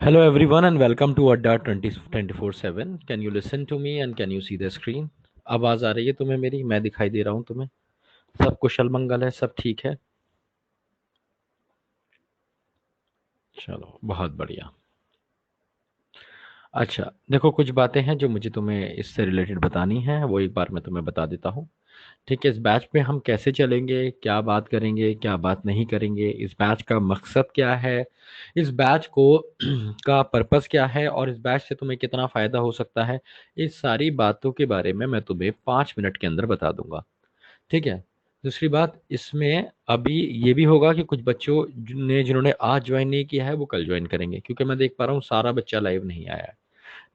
Hello everyone and welcome to Adda 24/7. Can you listen to me and can you see the screen? आवाज आ रही है तुम्हें मेरी? मैं दिखाई दे रहा हूँ तुम्हें? सब कुशल मंगल है, सब ठीक है? चलो बहुत बढ़िया। अच्छा, देखो कुछ बातें हैं जो मुझे तुम्हें इससे रिलेटेड बतानी है, वो एक बार मैं तुम्हें बता देता हूँ। ठीक है, इस बैच पे हम कैसे चलेंगे, क्या बात करेंगे, क्या बात नहीं करेंगे, इस बैच का मकसद क्या है, इस बैच को का पर्पस क्या है और इस बैच से तुम्हें कितना फायदा हो सकता है, इस सारी बातों के बारे में मैं तुम्हें 5 मिनट के अंदर बता दूंगा। ठीक है। दूसरी बात इसमें अभी ये भी होगा कि कुछ बच्चों ने जिन्होंने आज ज्वाइन नहीं किया है वो कल ज्वाइन करेंगे, क्योंकि मैं देख पा रहा हूँ सारा बच्चा लाइव नहीं आया है।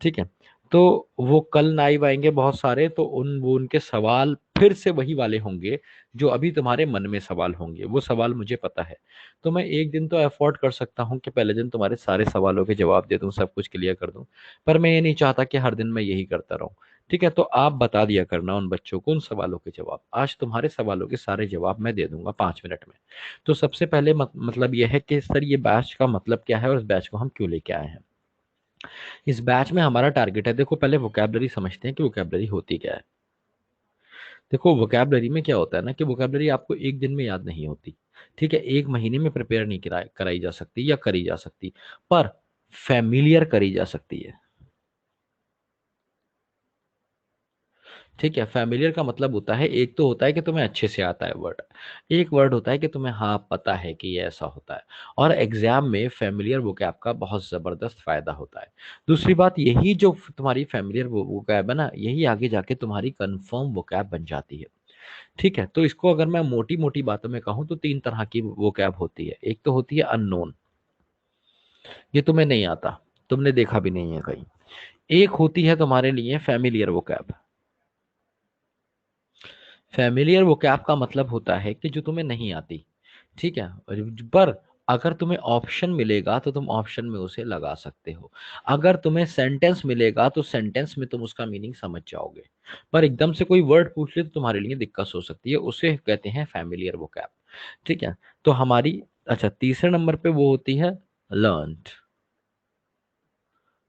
ठीक है। तो वो कल लाइव आएंगे बहुत सारे, तो वो उनके सवाल फिर से वही वाले होंगे जो अभी तुम्हारे मन में सवाल होंगे, वो सवाल मुझे पता है। तो मैं एक दिन तो अफोर्ड कर सकता हूँ कि पहले दिन तुम्हारे सारे सवालों के जवाब दे दूं, सब कुछ क्लियर कर दूं। पर मैं ये नहीं चाहता कि हर दिन मैं यही करता रहूं। ठीक है, तो आप बता दिया करना उन बच्चों को उन सवालों के जवाब। आज तुम्हारे सवालों के सारे जवाब मैं दे दूंगा 5 मिनट में। तो सबसे पहले मतलब यह है कि सर ये बैच का मतलब क्या है और इस बैच को हम क्यों लेके आए हैं। इस बैच में हमारा टारगेट है, देखो पहले वोकैबलरी समझते हैं कि वोकैबलरी होती क्या है। देखो वोकैबलरी में क्या होता है ना कि वोकैबलरी आपको एक दिन में याद नहीं होती। ठीक है, एक महीने में प्रिपेयर नहीं कराई जा सकती या करी जा सकती, पर फैमिलियर करी जा सकती है। ठीक है, फैमिलियर का मतलब होता है, एक तो होता है कि तुम्हें अच्छे से आता है वर्ड, एक वर्ड होता है कि तुम्हें हाँ पता है कि ये ऐसा होता है। और एग्जाम में फैमिलियर वोकैब का बहुत जबरदस्त फायदा होता है। दूसरी बात, यही जो तुम्हारी फैमिलियर वोकैब है ना, यही आगे जाके तुम्हारी कंफर्म वोकैब बन जाती है। ठीक है, तो इसको अगर मैं मोटी मोटी बातों में कहूँ तो तीन तरह की वोकैब होती है। एक तो होती है अननोन, ये तुम्हें नहीं आता, तुमने देखा भी नहीं है कहीं। एक होती है तुम्हारे लिए फैमिलियर वोकैब। फैमिलियर वोकैब का मतलब होता है कि जो तुम्हें नहीं आती। ठीक है, पर अगर तुम्हें ऑप्शन मिलेगा तो तुम ऑप्शन में उसे लगा सकते हो। अगर तुम्हें सेंटेंस मिलेगा तो सेंटेंस में तुम उसका मीनिंग समझ जाओगे। पर एकदम से कोई वर्ड पूछ ले तो तुम्हारे लिए दिक्कत हो सकती है, उसे कहते हैं फैमिलियर वोकैब। ठीक है। तो हमारी, अच्छा, तीसरे नंबर पे वो होती है लर्न्ड।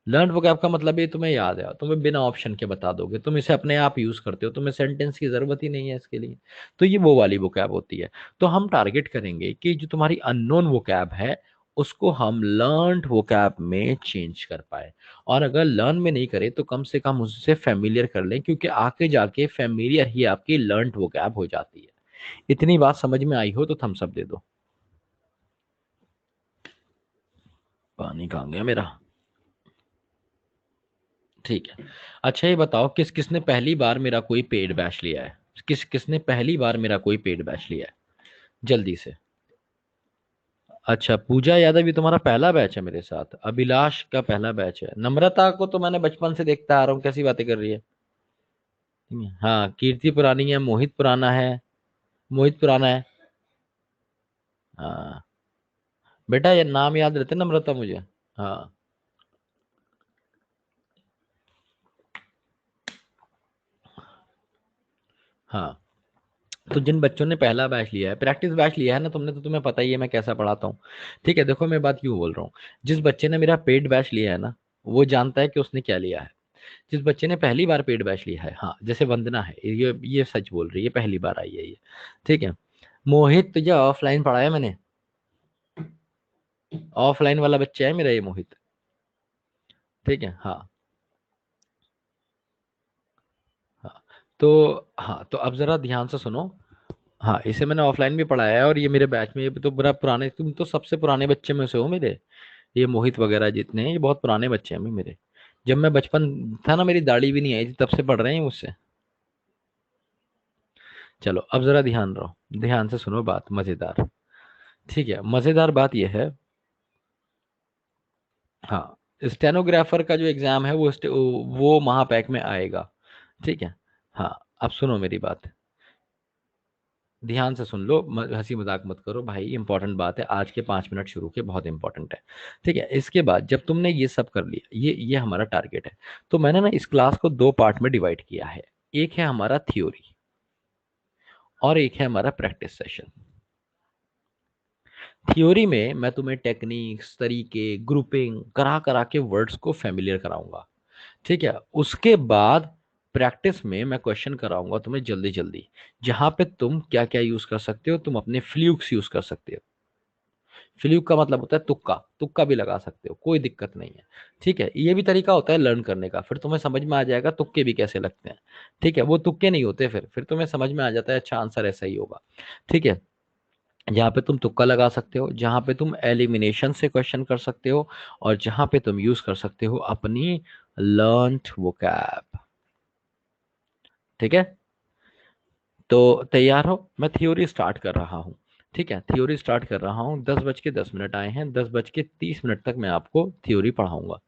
लर्न वोकैब का मतलब ये तुम्हें याद है, तुम्हें बिना ऑप्शन के बता दोगे, तुम इसे अपने आप यूज करते हो, तुम्हें सेंटेंस की जरूरत ही नहीं है इसके लिए। तो ये वो वाली वोकैब होती है। तो हम टारगेट करेंगे कि जो तुम्हारी अननोन वोकैब है उसको हम लर्न वोकैब में चेंज कर पाए। और अगर लर्न में नहीं करे तो कम से कम उससे फेमिलियर कर लें, क्योंकि आगे जाके फेमिलियर ही आपकी लर्न वोकैब हो जाती है। इतनी बात समझ में आई हो तो थम्स अप दे दो। पानी कहाँ गया मेरा? ठीक है। अच्छा ये बताओ, किस किसने पहली बार मेरा कोई पेड बैच लिया है? किस किसने पहली बार मेरा कोई पेड बैच लिया है? जल्दी से। अच्छा, पूजा यादव भी तुम्हारा पहला बैच है मेरे साथ? अभिलाष का पहला बैच है? नम्रता को तो मैंने बचपन से देखता आ रहा हूँ, कैसी बातें कर रही है। हाँ, कीर्ति पुरानी है, मोहित पुराना है। मोहित पुराना है। हाँ बेटा, ये नाम याद रहते नम्रता मुझे। हाँ। हाँ, तो जिन बच्चों ने पहला बैच लिया है, प्रैक्टिस बैच लिया है ना तुमने, तो तुम्हें पता ही है मैं कैसा पढ़ाता हूँ। ठीक है, देखो मैं बात क्यों बोल रहा हूँ। जिस बच्चे ने मेरा पेड बैच लिया है ना, वो जानता है कि उसने क्या लिया है। जिस बच्चे ने पहली बार पेड बैच लिया है, हाँ जैसे वंदना है, ये सच बोल रही है, पहली बार आई है ये। ठीक है। मोहित तुझे ऑफलाइन पढ़ाया मैंने, ऑफलाइन वाला बच्चा है मेरा ये मोहित। ठीक है। हाँ। हाँ। हाँ तो अब जरा ध्यान से सुनो। हाँ, इसे मैंने ऑफलाइन भी पढ़ाया है और ये मेरे बैच में, ये तो बड़ा पुराने, तुम तो सबसे पुराने बच्चे में से हो मेरे। ये मोहित वगैरह जितने हैं ये बहुत पुराने बच्चे हैं मेरे। जब मैं बचपन था ना, मेरी दाढ़ी भी नहीं आई थी, तब से पढ़ रहे हैं मुझसे। चलो अब जरा ध्यान रहो, ध्यान से सुनो बात मजेदार। ठीक है, मजेदार बात यह है। हाँ, स्टेनोग्राफर का जो एग्जाम है वो महापैक में आएगा। ठीक है। हाँ, अब सुनो मेरी बात, ध्यान से सुन लो, हंसी मजाक मत करो भाई, इंपॉर्टेंट बात है, आज के 5 मिनट शुरू के बहुत इंपॉर्टेंट है। ठीक है, इसके बाद जब तुमने ये सब कर लिया, ये हमारा टारगेट है। तो मैंने ना इस क्लास को दो पार्ट में डिवाइड किया है। एक है हमारा थ्योरी और एक है हमारा प्रैक्टिस सेशन। थ्योरी में मैं तुम्हें टेक्निक्स, तरीके, ग्रुपिंग करा करा के वर्ड्स को फेमिलियर कराऊंगा। ठीक है, उसके बाद प्रैक्टिस में मैं क्वेश्चन कराऊंगा तुम्हें जल्दी जल्दी, जहां पे तुम क्या क्या यूज कर सकते हो। तुम अपने फ्लूक्स यूज कर सकते हो। फ्लूक का मतलब होता है तुक्का, तुक्का भी लगा सकते हो, कोई दिक्कत नहीं है। ठीक है, ये भी तरीका होता है लर्न करने का, फिर तुम्हें समझ में आ जाएगा तुक्के भी कैसे लगते हैं। ठीक है, वो तुक्के नहीं होते, फिर तुम्हें समझ में आ जाता है अच्छा आंसर ऐसा ही होगा। ठीक है, जहाँ पे तुम तुक्का लगा सकते हो, जहाँ पे तुम एलिमिनेशन से क्वेश्चन कर सकते हो, और जहाँ पे तुम यूज कर सकते हो अपनी लर्न्ड वोकैब। ठीक है, तो तैयार हो, मैं थ्योरी स्टार्ट कर रहा हूँ। ठीक है, थ्योरी स्टार्ट कर रहा हूँ। 10:10 आए हैं, 10:30 तक मैं आपको थ्योरी पढ़ाऊंगा।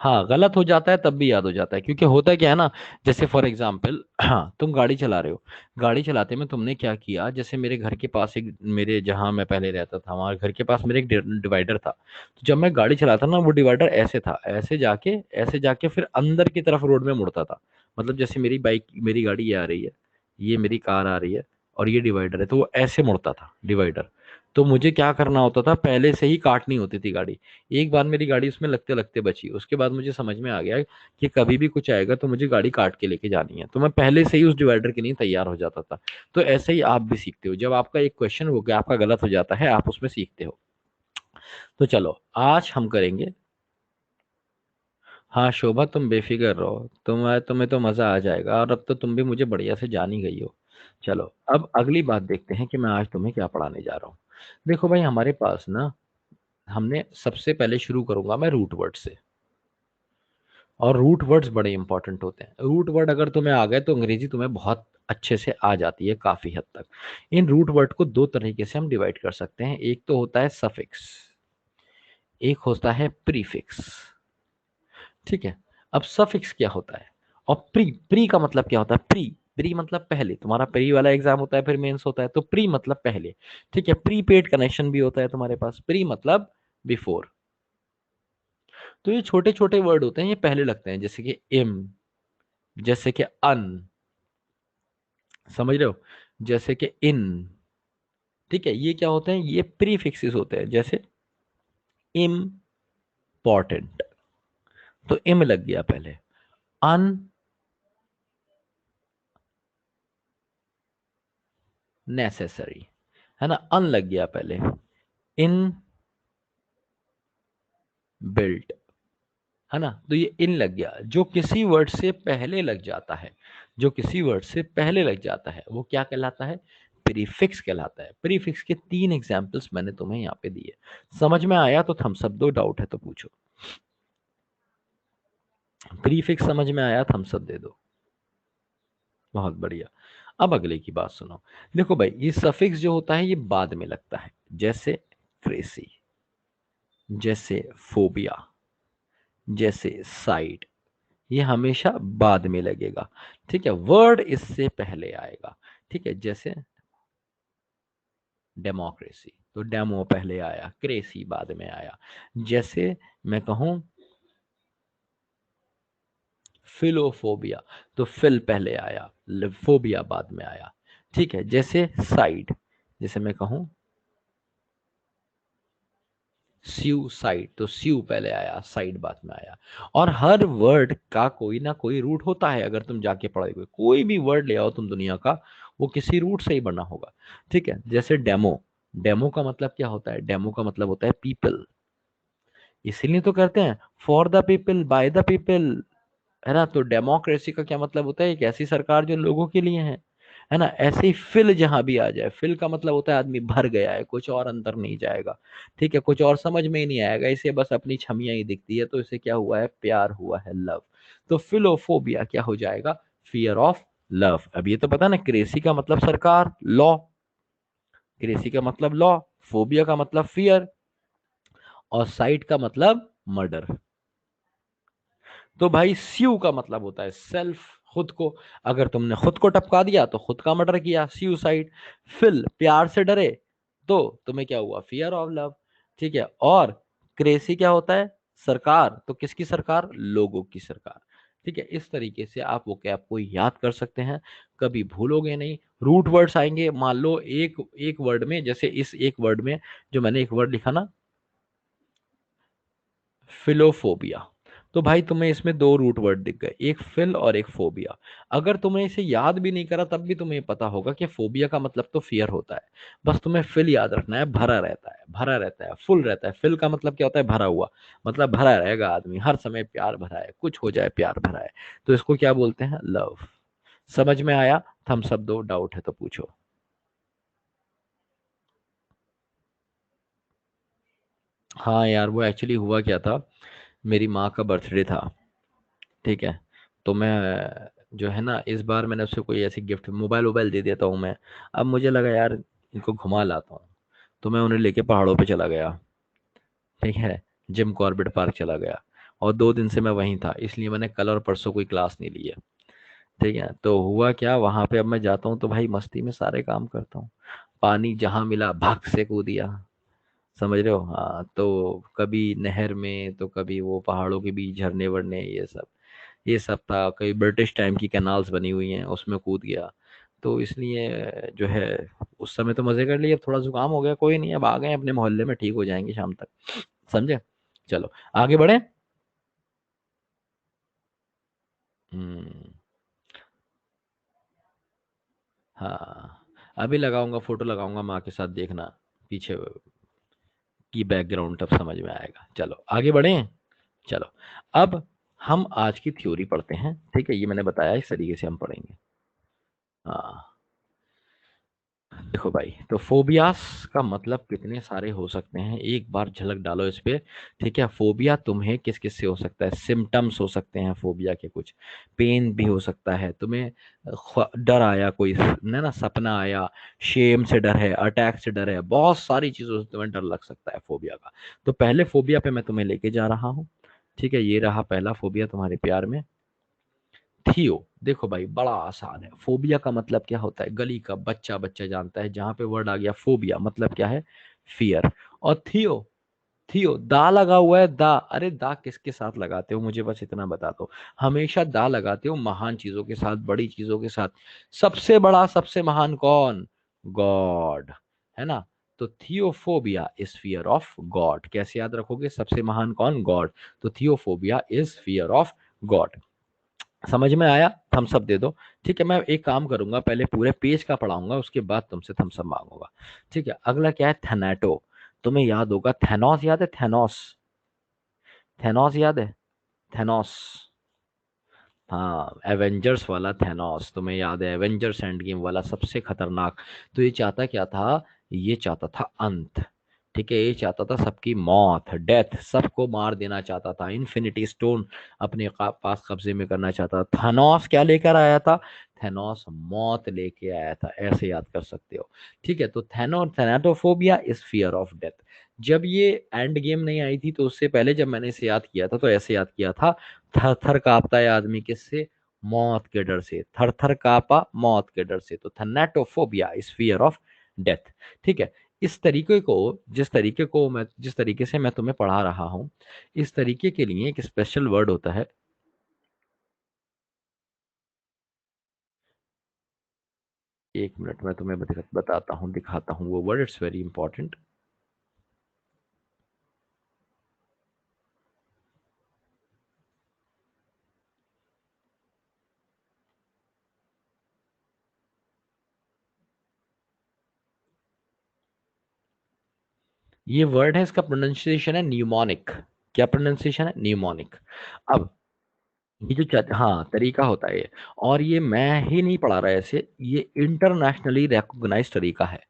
हाँ, गलत हो जाता है तब भी याद हो जाता है, क्योंकि होता क्या है ना, जैसे फॉर एग्जाम्पल हाँ, तुम गाड़ी चला रहे हो, गाड़ी चलाते में तुमने क्या किया, जैसे मेरे घर के पास एक, मेरे जहाँ मैं पहले रहता था वहाँ घर के पास मेरे एक डिवाइडर था। तो जब मैं गाड़ी चलाता ना, वो डिवाइडर ऐसे था, ऐसे जाके फिर अंदर की तरफ रोड में मुड़ता था। मतलब जैसे मेरी बाइक, मेरी गाड़ी ये आ रही है, ये मेरी कार आ रही है, और ये डिवाइडर है, तो वो ऐसे मुड़ता था डिवाइडर। तो मुझे क्या करना होता था, पहले से ही काटनी होती थी गाड़ी। एक बार मेरी गाड़ी उसमें लगते लगते बची, उसके बाद मुझे समझ में आ गया कि कभी भी कुछ आएगा तो मुझे गाड़ी काट के लेके जानी है, तो मैं पहले से ही उस डिवाइडर के लिए तैयार हो जाता था। तो ऐसे ही आप भी सीखते हो, जब आपका एक क्वेश्चन हो गया, आपका गलत हो जाता है, आप उसमें सीखते हो। तो चलो आज हम करेंगे। हाँ शोभा, तुम बेफिक्र रहो, तुम्हें तो मजा आ जाएगा, और अब तो तुम भी मुझे बढ़िया से जान ही गई हो। चलो, अब अगली बात देखते हैं कि मैं आज तुम्हें क्या पढ़ाने जा रहा हूँ। देखो भाई, हमारे पास ना, हमने सबसे पहले शुरू करूंगा मैं रूट वर्ड से। और रूट वर्ड्स बड़े इंपॉर्टेंट होते हैं। रूट वर्ड अगर तुम्हें आ गए तो अंग्रेजी तुम्हें बहुत अच्छे से आ जाती है काफी हद तक। इन रूट वर्ड को दो तरीके से हम डिवाइड कर सकते हैं, एक तो होता है सफिक्स, एक होता है प्रीफिक्स। ठीक है, अब सफिक्स क्या होता है, और प्री प्री का मतलब क्या होता है, प्री, प्री मतलब पहले, तुम्हारा प्री वाला एग्जाम होता है फिर मेंस होता है, तो प्री मतलब पहले। ठीक है, प्री पेड कनेक्शन भी होता है तुम्हारे पास, प्री मतलब बिफोर। तो ये छोटे छोटे वर्ड होते हैं, ये पहले लगते हैं, जैसे कि इम, जैसे कि अन, समझ रहे हो, जैसे कि इन। ठीक है, ये क्या होते हैं, ये प्रीफिक्सेस होते हैं, जैसे इम्पॉर्टेंट, तो इम लग गया पहले। अन नेसेसरी, है ना, अन लग गया पहले। इन बिल्ट, है ना, तो ये इन लग गया, जो किसी वर्ड से पहले लग जाता है, जो किसी वर्ड से पहले लग जाता है वो क्या कहलाता है, प्रीफिक्स कहलाता है। प्रीफिक्स के 3 एग्जाम्पल्स मैंने तुम्हें यहाँ पे दिए। समझ में आया तो थम्स अप दो, डाउट है तो पूछो। प्रीफिक्स समझ में आया, थम्स अप दे दो। बहुत बढ़िया। अब अगले की बात सुनो। देखो भाई, ये सफिक्स जो होता है ये बाद में लगता है, जैसे क्रेसी, जैसे फोबिया, जैसे साइड, ये हमेशा बाद में लगेगा। ठीक है, वर्ड इससे पहले आएगा। ठीक है, जैसे डेमोक्रेसी, तो डेमो पहले आया, क्रेसी बाद में आया। जैसे मैं कहूं फिलोफोबिया, तो फिल पहले आया, फोबिया बाद में आया। ठीक है, जैसे साइड, जैसे मैं कहूं साइड, तो स्यू पहले आया, साइड बाद में आया। और हर वर्ड का कोई ना कोई रूट होता है, अगर तुम जाके पढ़ोगे कोई भी वर्ड ले आओ तुम दुनिया का, वो किसी रूट से ही बना होगा। ठीक है, जैसे डेमो, डेमो का मतलब क्या होता है, डेमो का मतलब होता है पीपल, इसीलिए तो करते हैं for the people by the people, है ना। तो डेमोक्रेसी का क्या मतलब होता है, एक ऐसी सरकार जो लोगों के लिए है ना। ऐसे ही फिल जहां भी आ जाए, फिल का मतलब होता है आदमी भर गया है, कुछ और अंदर नहीं जाएगा। ठीक है, कुछ और समझ में ही नहीं आएगा, इसे बस अपनी छमियां ही दिखती है, तो इसे क्या हुआ है, प्यार हुआ है, लव। तो फिलोफोबिया क्या हो जाएगा, फियर ऑफ लव। अब ये तो पता ना, क्रेसी का मतलब सरकार, लॉ, क्रेसी का मतलब लॉ, फोबिया का मतलब फियर, और साइड का मतलब मर्डर। तो भाई स्यू का मतलब होता है सेल्फ, खुद को। अगर तुमने खुद को टपका दिया तो खुद का मर्डर किया, सुसाइड। फिल प्यार से डरे, तो तुम्हें क्या हुआ, फियर ऑफ लव। ठीक है, और क्रेसी क्या होता है, सरकार, तो किसकी सरकार, लोगों की सरकार। ठीक है, इस तरीके से आप वो कैप को याद कर सकते हैं, कभी भूलोगे नहीं। रूट वर्ड्स आएंगे, मान लो एक एक वर्ड में, जैसे इस एक वर्ड में जो मैंने एक वर्ड लिखा ना, फिलोफोबिया, तो भाई तुम्हें इसमें दो रूट वर्ड दिख गए, एक फिल और एक फोबिया। अगर तुमने इसे याद भी नहीं करा तब भी तुम्हें पता होगा कि फोबिया का मतलब तो फियर होता है। बस तुम्हें फिल याद रखना है, भरा रहता है, भरा रहता है, फुल रहता है। फिल का मतलब क्या होता है? भरा हुआ, मतलब भरा रहेगा आदमी हर समय, प्यार भरा है, कुछ हो जाए प्यार भरा है। तो इसको क्या बोलते हैं? लव। समझ में आया? थम्स अप दो, डाउट है तो पूछो। हाँ यार, वो एक्चुअली हुआ क्या था, मेरी माँ का बर्थडे था। ठीक है, तो मैं जो है ना, इस बार मैंने उससे कोई ऐसी गिफ्ट, मोबाइल वोबाइल दे देता हूँ मैं। अब मुझे लगा यार इनको घुमा लाता हूँ, तो मैं उन्हें लेके पहाड़ों पे चला गया। ठीक है, जिम कॉर्बेट पार्क चला गया, और 2 दिन से मैं वहीं था, इसलिए मैंने कल और परसों कोई क्लास नहीं ली है। ठीक है, तो हुआ क्या वहां पे, अब मैं जाता हूँ तो भाई मस्ती में सारे काम करता हूँ। पानी जहां मिला भग से कूद दिया। समझ रहे हो? हाँ, तो कभी नहर में, तो कभी वो पहाड़ों के बीच झरने वरने, ये सब था। कई ब्रिटिश टाइम की कैनाल्स बनी हुई हैं, उसमें कूद गया। तो इसलिए जो है, उस समय तो मजे कर लिए। अब थोड़ा जुकाम हो गया, कोई नहीं, अब आ गए अपने मोहल्ले में, ठीक हो जाएंगे शाम तक। समझे? चलो आगे बढ़े। हम्म। हाँ, अभी लगाऊंगा, फोटो लगाऊंगा माँ के साथ, देखना पीछे की बैकग्राउंड, तब समझ में आएगा। चलो आगे बढ़े। चलो, अब हम आज की थ्योरी पढ़ते हैं। ठीक है, ये मैंने बताया, इस तरीके से हम पढ़ेंगे। हाँ, देखो भाई, तो फोबियास का मतलब कितने सारे हो सकते हैं, एक बार झलक डालो इस पे। ठीक है, फोबिया तुम्हें किस किस से हो सकता है? सिम्टम्स हो सकते हैं फोबिया के कुछ। पेन भी हो सकता है तुम्हें, डर आया कोई ना सपना आया, शेम से डर है, अटैक से डर है, बहुत सारी चीजों से तुम्हें डर लग सकता है फोबिया का। तो पहले फोबिया पे मैं तुम्हें लेके जा रहा हूँ। ठीक है, ये रहा पहला फोबिया तुम्हारे प्यार में, थियो। देखो भाई, बड़ा आसान है। फोबिया का मतलब क्या होता है? गली का बच्चा बच्चा जानता है। जहां पे वर्ड आ गया फोबिया, मतलब क्या है? फियर। और थियो, थियो दा लगा हुआ है, दा। अरे दा किसके साथ लगाते हो? मुझे बस इतना बता दो। हमेशा दा लगाते हो महान चीजों के साथ, बड़ी चीजों के साथ। सबसे बड़ा, सबसे महान कौन? गॉड, है ना? तो थियोफोबिया इज फियर ऑफ गॉड। कैसे याद रखोगे? सबसे महान कौन? गॉड। तो थियोफोबिया इज फियर ऑफ गॉड। समझ में आया? थम्स अप दे दो। ठीक है, मैं एक काम करूंगा, पहले पूरे पेज का पढ़ाऊंगा, उसके बाद तुमसे थम्स अप मांगूंगा। ठीक है, अगला क्या है? थैनाटो। तुम्हें याद होगा, थैनोस याद है? थैनोस, थैनोस याद है? थैनोस, हाँ, एवेंजर्स वाला थैनोस तुम्हें याद है? एवेंजर्स एंड गेम वाला, सबसे खतरनाक। तो ये चाहता क्या था? ये चाहता था अंत। ठीक है, ये चाहता था सबकी मौत, डेथ, सबको मार देना चाहता था। इन्फिनिटी स्टोन अपने पास कब्जे में करना चाहता था। थैनोस क्या लेकर आया था? थैनोस मौत लेके आया था, ऐसे याद कर सकते हो। ठीक है, तो थैनाटोफोबिया इज फियर ऑफ डेथ। जब ये एंड गेम नहीं आई थी, तो उससे पहले जब मैंने इसे याद किया था, तो ऐसे याद किया था, थर थर कांपता है आदमी, किससे? मौत के डर से। थर थर कांपा मौत के डर से। तो थैनाटोफोबिया इज फियर ऑफ डेथ। ठीक है, इस तरीके को, जिस तरीके से मैं तुम्हें पढ़ा रहा हूं, इस तरीके के लिए एक स्पेशल वर्ड होता है। एक मिनट में तुम्हें बताता हूँ, दिखाता हूँ वो वर्ड, इट्स वेरी इंपॉर्टेंट। ये वर्ड है, इसका प्रोनाउंसिएशन है न्यूमोनिक। क्या प्रोनाउंसिएशन है? न्यूमोनिक। अब ये जो हाँ, तरीका होता है ये, और ये मैं ही नहीं पढ़ा रहा है ऐसे, ये इंटरनेशनली रिकॉग्नाइज्ड तरीका है।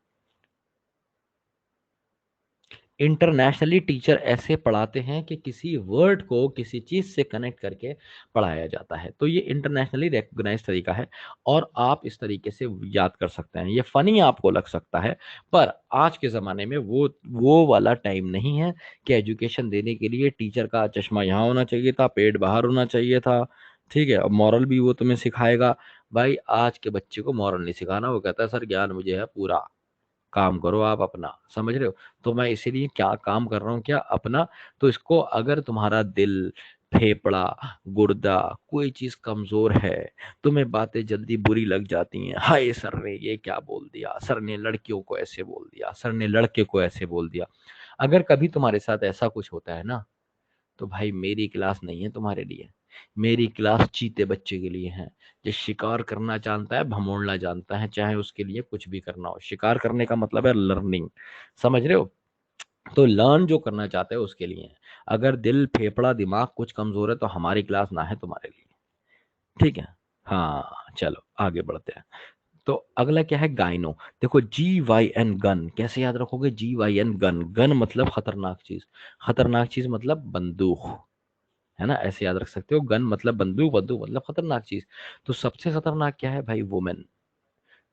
इंटरनेशनली टीचर ऐसे पढ़ाते हैं कि किसी वर्ड को किसी चीज से कनेक्ट करके पढ़ाया जाता है। तो ये इंटरनेशनली रिकॉग्नाइज्ड तरीका है, और आप इस तरीके से याद कर सकते हैं। ये फनी आपको लग सकता है, पर आज के ज़माने में वो वाला टाइम नहीं है कि एजुकेशन देने के लिए टीचर का चश्मा यहाँ होना चाहिए था, पेट बाहर होना चाहिए था। ठीक है, और मॉरल भी वो तुम्हें सिखाएगा। भाई आज के बच्चे को मॉरल नहीं सिखाना, वो कहता है सर ज्ञान मुझे है पूरा, काम करो आप अपना। समझ रहे हो? तो मैं इसीलिए क्या काम कर रहा हूँ, क्या अपना। तो इसको, अगर तुम्हारा दिल, फेफड़ा, गुर्दा, कोई चीज कमजोर है, तुम्हें बातें जल्दी बुरी लग जाती हैं। हाय सर ने ये क्या बोल दिया, सर ने लड़कियों को ऐसे बोल दिया, सर ने लड़के को ऐसे बोल दिया। अगर कभी तुम्हारे साथ ऐसा कुछ होता है ना, तो भाई मेरी क्लास नहीं है तुम्हारे लिए। मेरी क्लास चीते बच्चे के लिए है, जो शिकार करना जानता है, भमोड़ना जानता है, चाहे उसके लिए कुछ भी करना हो। शिकार करने का मतलब है लर्निंग, समझ रहे हो? तो लर्न जो करना चाहते हो उसके लिए है। अगर दिल, फेफड़ा, दिमाग कुछ कमजोर है तो हमारी क्लास ना है तुम्हारे लिए। ठीक है। हाँ चलो आगे बढ़ते हैं। तो अगला क्या है, गाइनो। देखो GYN गन कैसे याद रखोगे, GYN गन, गन मतलब खतरनाक चीज, खतरनाक चीज मतलब बंदूक, है ना, ऐसे याद रख सकते हो। गन मतलब बंदूक, बंदूक मतलब खतरनाक चीज। तो सबसे खतरनाक क्या है भाई, वुमेन।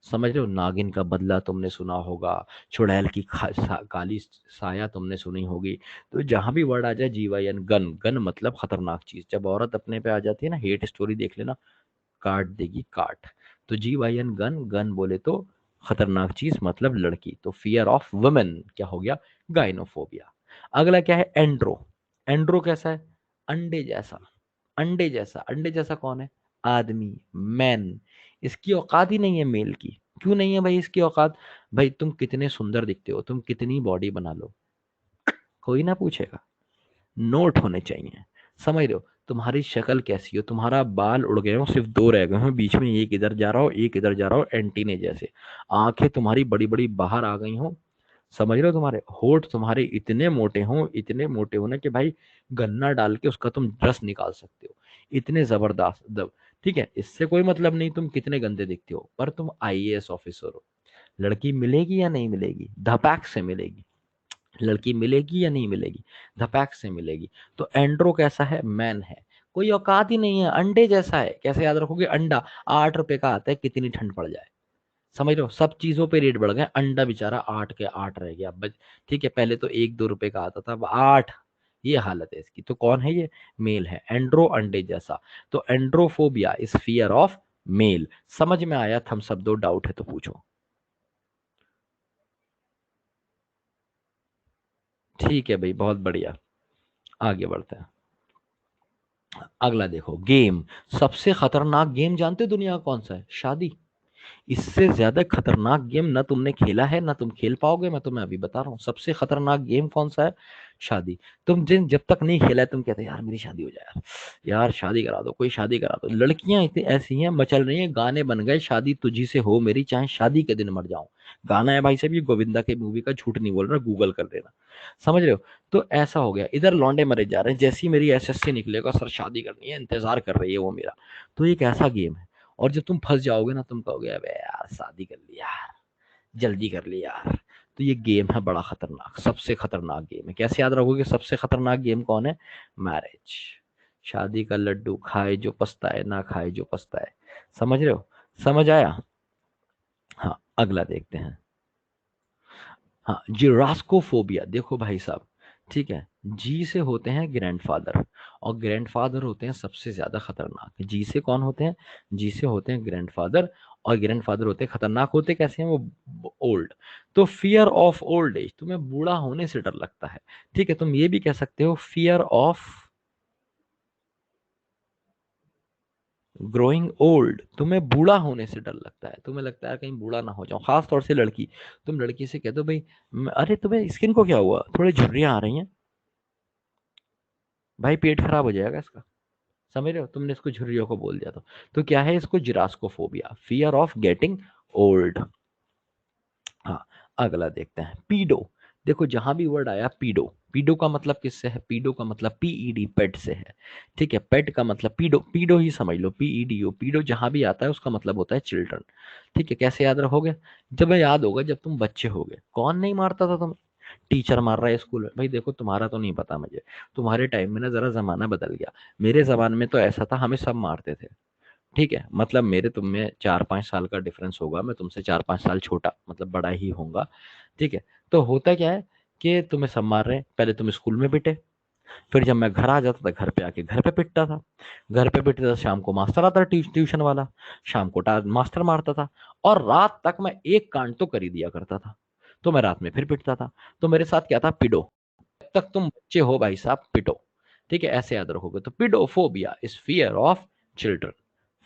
समझ रहे हो, नागिन का बदला तुमने सुना होगा, चुड़ैल की काली साया तुमने सुनी होगी। तो जहां भी वर्ड आ जाए GYN गन, गन मतलब खतरनाक चीज। जब औरत अपने पे आ जाती है ना, हेट स्टोरी देख लेना, काट देगी काट। तो GYN गन, गन बोले तो खतरनाक चीज मतलब लड़की। तो फियर ऑफ वुमेन क्या हो गया, गाइनोफोबिया। अगला क्या है, एंड्रो। एंड्रो कैसा है, अंडे जैसा। अंडे जैसा, अंडे जैसा कौन है, आदमी, मैन। इसकी औकात ही नहीं है मेल की। क्यों नहीं है भाई इसकी औकात? भाई तुम कितने सुंदर दिखते हो, तुम कितनी बॉडी बना लो, कोई ना पूछेगा। नोट होने चाहिए, समझ रहे हो? तुम्हारी शक्ल कैसी हो, तुम्हारा बाल उड़ गए हो, सिर्फ दो रह गए हो, बीच में एक इधर जा रहा हो एक इधर जा रहा हो, एंटीने जैसे। आंखें तुम्हारी बड़ी बड़ी बाहर आ गई हो, समझ रहे हो? तुम्हारे होठ तुम्हारे इतने मोटे हो, इतने मोटे हो ना कि भाई गन्ना डाल के उसका तुम रस निकाल सकते हो, इतने जबरदस्त दब। ठीक है, इससे कोई मतलब नहीं तुम कितने गंदे दिखते हो, पर तुम IAS ऑफिसर हो। लड़की मिलेगी या नहीं मिलेगी, धपाक से मिलेगी। लड़की मिलेगी या नहीं मिलेगी, धपैक से मिलेगी। तो एंड्रो कैसा है, मैन है, कोई औकात ही नहीं है, अंडे जैसा है। कैसे याद रखोगे, अंडा 8 रुपए का आता है, कितनी ठंड पड़ जाए। समझ लो, सब चीजों पे रेट बढ़ गए, अंडा बेचारा 8 के 8 रह गया बच। ठीक है, पहले तो 1-2 रुपए का आता था, अब 8। ये हालत है इसकी। तो कौन है ये, मेल है, एंड्रो अंडे जैसा। तो एंड्रोफोबिया इज फियर ऑफ मेल। समझ में आया? थम्स अप दो, डाउट है तो पूछो। ठीक है भाई, बहुत बढ़िया। आगे बढ़ते हैं। अगला देखो, गेम। सबसे खतरनाक गेम जानते हो दुनिया का कौन सा है, शादी। इससे ज्यादा खतरनाक गेम ना तुमने खेला है ना तुम खेल पाओगे। मैं तुम्हें अभी बता रहा हूँ, सबसे खतरनाक गेम कौन सा है, शादी। तुम जिन जब तक नहीं खेला है तुम कहते यार मेरी शादी हो जाए यार, यार शादी करा दो, कोई शादी करा दो। लड़कियां इतनी ऐसी हैं, मचल रही हैं, गाने बन गए, शादी तुझी से हो मेरी, चाहे शादी के दिन मर जाऊं। गाना है भाई साहब, ये गोविंदा के मूवी का, झूठ नहीं बोल रहा, गूगल कर लेना। समझ रहे हो? तो ऐसा हो गया, इधर लौंडे मरे जा रहे हैं, जैसी मेरी SSC निकलेगा सर शादी करनी है, इंतजार कर रही है वो मेरा। तो एक ऐसा गेम है। और जब तुम फंस जाओगे ना, तुम कहोगे अबे यार शादी कर ली यार, जल्दी कर ली यार। तो ये गेम है बड़ा खतरनाक, सबसे खतरनाक गेम है। कैसे याद रखोगे सबसे खतरनाक गेम कौन है, मैरिज। शादी का लड्डू खाए जो पछताए, ना खाए जो पछताए। समझ रहे हो? समझ आया? हाँ अगला देखते हैं। हाँ, जिरास्कोफोबिया। देखो भाई साहब, ठीक है, जी से होते हैं ग्रैंडफादर, और ग्रैंडफादर होते हैं सबसे ज्यादा खतरनाक। जी से कौन होते हैं, जी से होते हैं ग्रैंडफादर। और ग्रैंडफादर होते हैं खतरनाक, होते कैसे हैं वो, ओल्ड। तो फियर ऑफ ओल्ड एज, तुम्हें बूढ़ा होने से डर लगता है। ठीक है, तुम ये भी कह सकते हो फियर ऑफ ग्रोइंग ओल्ड, तुम्हें बूढ़ा होने से डर लगता है, तुम्हें लगता है कहीं बूढ़ा ना हो जाऊं। खास तौर से लड़की, तुम लड़की से कह दो भाई अरे तुम्हें स्किन को क्या हुआ, थोड़ी झुर्रियां आ रही हैं, भाई पेट खराब हो जाएगा इसका। समझ रहे हो, तुमने इसको झुर्रियों को बोल दिया। तो क्या है इसको, जिरास्कोफोबिया, फियर ऑफ गेटिंग ओल्ड। हाँ अगला देखते हैं, पीडो। देखो जहां भी वर्ड आया पीडो, पीडो का मतलब किससे है, पीडो का मतलब PED, पेट से है। ठीक है, पेट का मतलब पीडो, पीडो ही समझ लो, PEDO, पीडो जहां भी आता है उसका मतलब होता है चिल्ड्रन। ठीक है, कैसे याद रखोगे, जब याद होगा जब तुम बच्चे होगे, कौन नहीं मारता था तुम्हें, टीचर मार रहा है स्कूल में। भाई देखो तुम्हारा तो नहीं पता मुझे, तुम्हारे टाइम में ना जरा जमाना बदल गया। मेरे जमाने में तो ऐसा था, हमें सब मारते थे। ठीक है, मतलब मेरे तुम में 4-5 साल का डिफरेंस होगा, मैं तुमसे 4-5 साल छोटा, मतलब बड़ा ही होऊंगा। ठीक है, तो होता क्या है कि तुम्हें सब मार रहे हैं, पहले तुम स्कूल में पिटे, फिर जब मैं घर आ जाता था घर पे आके घर पे पिटता था, घर पे पिटता था, शाम को मास्टर आता था ट्यूशन वाला, शाम को मास्टर मारता था, और रात तक मैं एक कांड तो कर ही दिया करता था। तो मैं रात में फिर पिटता था। तो मेरे साथ क्या था, पिटो, जब तक तुम बच्चे हो भाई साहब पिटो। ठीक है, ऐसे याद रखोगे। तो paedophobia is fear of children,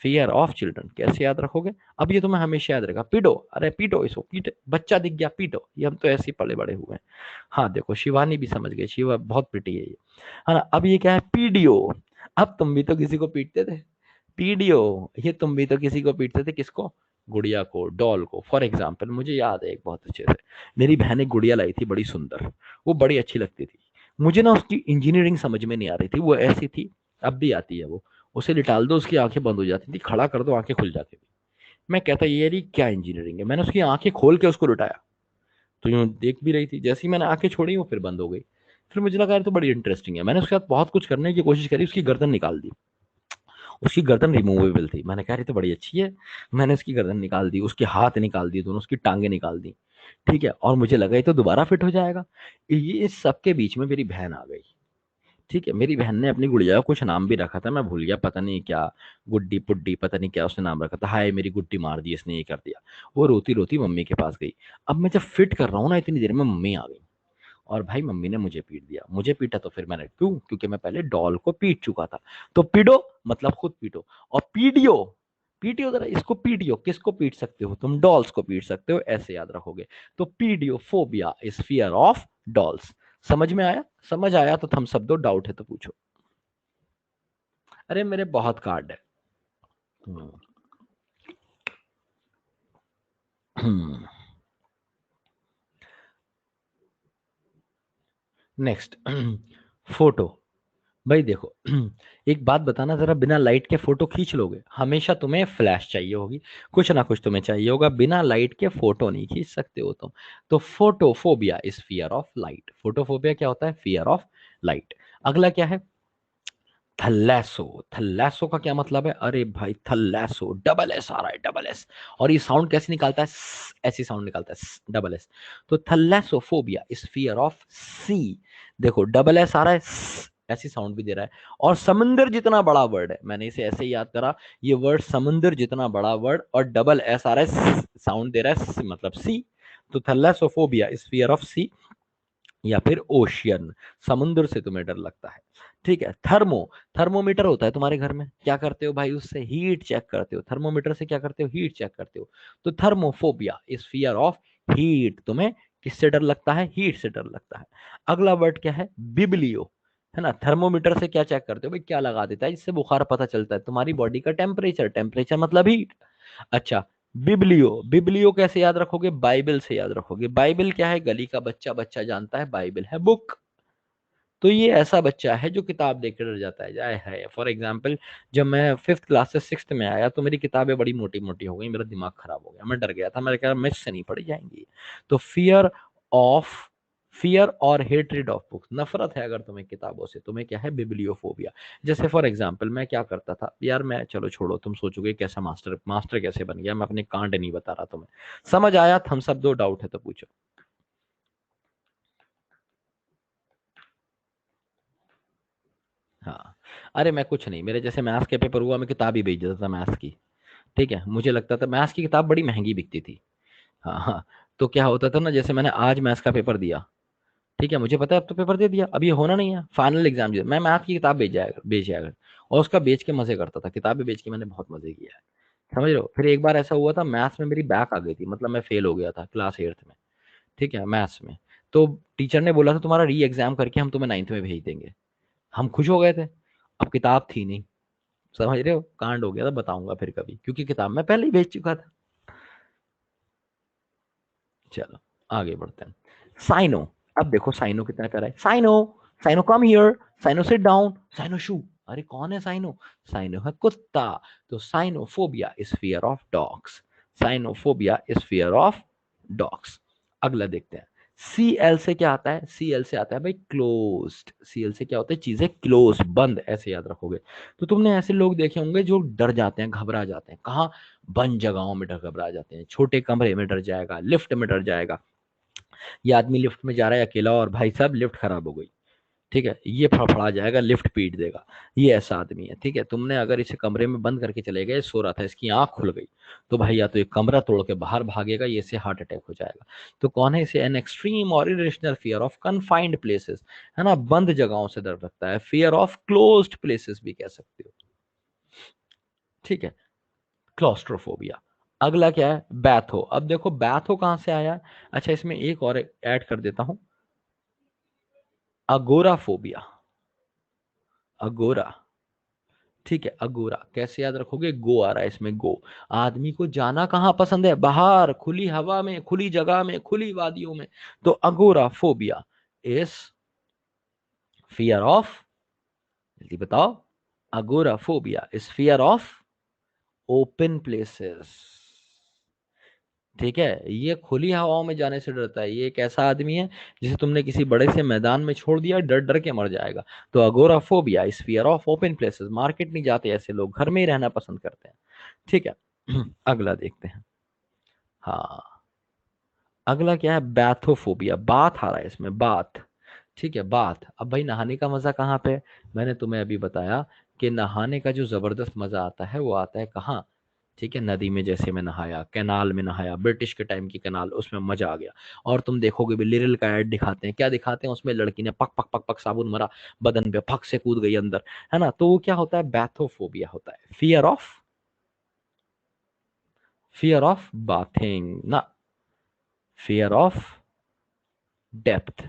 fear of children कैसे याद रखोगे? अब ये तुम्हें हमेशा याद रहेगा, पीडो, अरे पीडो, इसको पीट, बच्चा दिख गया पीडो, ये हम तो ऐसे ही पले बड़े हुए हैं। हाँ देखो शिवानी भी समझ गई, शिवा बहुत पिटी है ये, है ना। अब ये क्या है, पीडियो, अब तुम भी तो किसी को पीटते थे, पीडियो, ये तुम भी तो किसी को पीटते थे, किसको? गुड़िया को, डॉल को। फॉर एग्जाम्पल मुझे याद है एक बहुत अच्छे से, मेरी बहन एक गुड़िया लाई थी बड़ी सुंदर, वो बड़ी अच्छी लगती थी मुझे ना, उसकी इंजीनियरिंग समझ में नहीं आ रही थी, वो ऐसी थी, अब भी आती है वो, उसे लिटाल दो उसकी आंखें बंद हो जाती थी, खड़ा कर दो आंखें खुल जाती थी। मैं कहता ये रही क्या इंजीनियरिंग है, मैंने उसकी आंखें खोल के उसको लुटाया, तो यूं देख भी रही थी, जैसे ही मैंने आंखें छोड़ी वो फिर बंद हो गई। फिर मुझे लगा यार तो बड़ी इंटरेस्टिंग है, मैंने उसके साथ बहुत कुछ करने की कोशिश करी, उसकी गर्दन निकाल दी, उसकी गर्दन रिमूवेबल थी, मैंने कहा ये तो बड़ी अच्छी है, मैंने उसकी गर्दन निकाल दी, उसके हाथ निकाल दिए दोनों, उसकी टांगे निकाल दी, ठीक है, और मुझे लगा ये तो दोबारा फिट हो जाएगा। ये इस सबके बीच में मेरी बहन आ गई, ठीक है, मेरी बहन ने अपनी गुड़िया का कुछ नाम भी रखा था, मैं भूल गया, पता नहीं क्या, गुड्डी पुड्डी, पता नहीं क्या उसने नाम रखा था, हाय मेरी गुड्डी मार दी इसने, ये कर दिया। वो रोती रोती मम्मी के पास गई। अब मैं जब फिट कर रहा हूँ ना, इतनी देर में मम्मी आ गई, और भाई मम्मी ने मुझे पीट दिया, मुझे पीटा तो फिर मैंने, क्यों? क्योंकि मैं पहले डॉल को पीट चुका था। तो पीडो मतलब खुद पीटो, और पीडियो, पीटियो जरा, इसको पीडियो, किसको पीट सकते हो तुम? डॉल्स को पीट सकते हो, ऐसे याद रखोगे। तो pediophobia is fear of dolls. समझ में आया? समझ आया तो थम्स अप दो, डाउट है तो पूछो। अरे मेरे बहुत कार्ड है। Next, photo. भाई देखो, एक बात बताना जरा, बिना लाइट के फोटो खींच लोगे? हमेशा तुम्हें फ्लैश चाहिए होगी, कुछ ना कुछ तुम्हें चाहिए होगा, बिना लाइट के फोटो नहीं खींच सकते हो तुम। तो photophobia is fear of light. Photophobia क्या होता है? Fear of light. अगला क्या है? थल्लैसो। थल्लैसो का क्या मतलब है? अरे भाई थल्लैसो, डबल एस आ रहा है, डबल एस, और ये साउंड कैसे निकालता है? ऐसी साउंड निकालता है, डबल एस। तो थल्लैसोफोबिया इज फियर ऑफ सी। देखो डबल एस आ रहा है, ऐसी साउंड भी दे रहा है, और समुंदर जितना बड़ा वर्ड है, मैंने इसे ऐसे ही याद करा, ये वर्ड समुंदर जितना बड़ा वर्ड, और डबल एस आ रहा है, साउंड दे रहा है, मतलब सी। तो थैलेसोफोबिया इज फियर ऑफ सी, या फिर ओशियन, समुद्र से तुम्हें डर लगता है। ठीक है। थर्मोमीटर होता है तुम्हारे घर में, क्या करते हो भाई? उससे हीट चेक करते हो, थर्मोमीटर से क्या करते हो? हीट चेक करते हो। तो थर्मोफोबिया इज फियर ऑफ हीट। तुम्हें किससे डर लगता है? हीट से डर लगता है। अगला वर्ड क्या है? बिबलियो, है ना। थर्मोमीटर से क्या चेक करते हो भाई? क्या लगा देता है जिससे बुखार पता चलता है? तुम्हारी बॉडी का टेम्परेचर, टेम्परेचर मतलब हीट। अच्छा, बिबलियो, बिबलियो कैसे याद रखोगे? बाइबल से याद रखोगे। बाइबल क्या है? गली का बच्चा बच्चा जानता है, बाइबल है बुक। तो ये ऐसा बच्चा है जो किताब देख कर डर जाता है, जाए है। फॉर एग्जाम्पल, जब मैं फिफ्थ क्लास से सिक्स में आया तो मेरी किताबें बड़ी मोटी मोटी हो गई, मेरा दिमाग खराब हो गया, मैं डर गया था, मैंने कहा मुझ से नहीं पढ़ी जाएंगी। तो ऑफ फियर और हेट्रेड ऑफ बुक्स, नफरत है अगर तुम्हें किताबों से, तुम्हें क्या है? बिब्लियोफोबिया। जैसे फॉर एग्जाम्पल मैं क्या करता था यार, मैं, चलो छोड़ो, तुम सोचोगे कैसा मास्टर, मास्टर कैसे बन गया, मैं अपने कांड नहीं बता रहा तुम्हें। समझ आया? थम्स अप दो, डाउट है तो पूछो। हाँ, अरे मैं कुछ नहीं, मेरे जैसे मैथ्स के पेपर हुआ, मैं किताब ही बेच देता था मैथ्स की। ठीक है, मुझे लगता था मैथ्स की किताब बड़ी महंगी बिकती थी। हाँ हाँ। तो क्या होता था ना, जैसे मैंने आज मैथ्स का पेपर दिया, ठीक है, मुझे पता है अब तो पेपर दे दिया, अब ये होना नहीं है, फाइनल एग्जाम दिया, मैं मैथ की किताब बेच जाएगा, और उसका बेच के मजे करता था, किताबें बेच के मैंने बहुत मजे किया है। समझ रहे हो? फिर एक बार ऐसा हुआ था, मैथ्स में मेरी बैक आ गई थी, मतलब मैं फेल हो गया था क्लास एट्थ में, ठीक है, मैथ्स में। तो टीचर ने बोला था तुम्हारा री एग्जाम करके हम तुम्हें नाइन्थ में भेज देंगे। हम खुश हो गए थे, अब किताब थी नहीं। समझ रहे हो? कांड हो गया था, बताऊंगा फिर कभी, क्योंकि किताब मैं पहले ही भेज चुका था। चलो आगे बढ़ते हैं। साइनो। अब देखो साइनो कितना कर रहा है, Cyno, Cyno come here, Cyno sit down, Cyno shoo. अरे कौन है साइनो? साइनो है कुत्ता। तो cynophobia is fear of dogs. Cynophobia is fear of dogs. अगला देखते हैं। सी एल से क्या आता है? सी एल से आता है भाई क्लोज्ड। सी एल से क्या होता है? चीजें क्लोज, बंद, ऐसे याद रखोगे। तो तुमने ऐसे लोग देखे होंगे जो डर जाते हैं, घबरा जाते हैं, कहाँ? बंद जगहों में डर घबरा जाते हैं, छोटे कमरे में डर जाएगा, लिफ्ट में डर जाएगा। ये आदमी लिफ्ट में जा रहा है अकेला, और भाई साहब लिफ्ट खराब हो गई, ठीक है, ये फड़फड़ा जाएगा, लिफ्ट पीट देगा। ये ऐसा आदमी है। ठीक है, तुमने अगर इसे कमरे में बंद करके चले गए, सो रहा था, इसकी आंख खुल गई, तो भाई या तो ये कमरा तोड़ के बाहर भागेगा, ये इसे हार्ट अटैक हो जाएगा। तो कौन है इसे? एन एक्सट्रीम और irrational fear of confined places, है ना, बंद जगहों से डर लगता है। फियर ऑफ क्लोज्ड प्लेसेस भी कह सकते हो। ठीक है, क्लॉस्ट्रोफोबिया। अगला क्या है? बैथो। अब देखो बैथो कहां से आया? अच्छा, इसमें एक और ऐड कर देता हूं, अगोराफोबिया। अगोरा। ठीक है, अगोरा कैसे याद रखोगे? गो आ रहा है इसमें, गो। आदमी को जाना कहाँ पसंद है? बाहर, खुली हवा में, खुली जगह में, खुली वादियों में। तो अगोरा फोबिया इज फियर ऑफ, जल्दी बताओ। अगोरा phobia is fear of open places. ठीक है, ये खुली हवाओं में जाने से डरता है। ये एक ऐसा आदमी है जिसे तुमने किसी बड़े से मैदान में छोड़ दिया, डर डर के मर जाएगा। तो agoraphobia is fear of open places. Market नहीं जाते ऐसे लोग, घर में ही रहना पसंद करते हैं। ठीक है। अगला देखते हैं। हाँ, अगला क्या है? बैथोफोबिया। बाथ आ रहा है इसमें, बाथ। ठीक है, बाथ। अब भाई नहाने का मजा कहाँ पे है? मैंने तुम्हें अभी बताया कि नहाने का जो जबरदस्त मजा आता है वो आता है कहाँ? ठीक है, नदी में जैसे मैं नहाया, कैनाल में नहाया, ब्रिटिश के टाइम की कैनाल, उसमें मजा आ गया। और तुम देखोगे भी लिरिल का ऐड दिखाते हैं, क्या दिखाते हैं उसमें? लड़की ने पक पक पक पक साबुन मरा बदन पे, फक से कूद गई अंदर, है ना। तो वो क्या होता है? बैथोफोबिया होता है। फियर ऑफ बाथिंग ना, फियर ऑफ डेप्थ।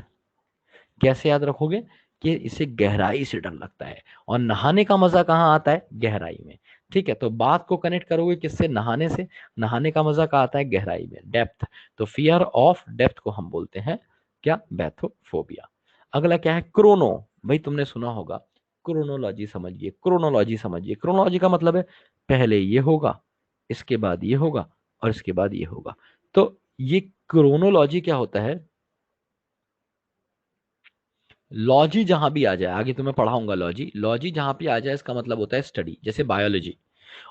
कैसे याद रखोगे? कि इसे गहराई से डर लगता है। और नहाने का मजा कहाँ आता है? गहराई में। ठीक है, तो बात को कनेक्ट करोगे किससे? नहाने से। नहाने का मजा कहाँ आता है? गहराई में, डेप्थ। तो फियर ऑफ डेप्थ को हम बोलते हैं क्या? बैथोफोबिया। अगला क्या है? क्रोनो। भाई तुमने सुना होगा, क्रोनोलॉजी समझिए, क्रोनोलॉजी समझिए। क्रोनोलॉजी का मतलब है पहले ये होगा, इसके बाद ये होगा, और इसके बाद ये होगा। तो ये क्रोनोलॉजी क्या होता है? लॉजी जहां भी आ जाए, आगे तुम्हें पढ़ाऊंगा लॉजी, लॉजी जहां भी आ जाए इसका मतलब होता है स्टडी, जैसे बायोलॉजी।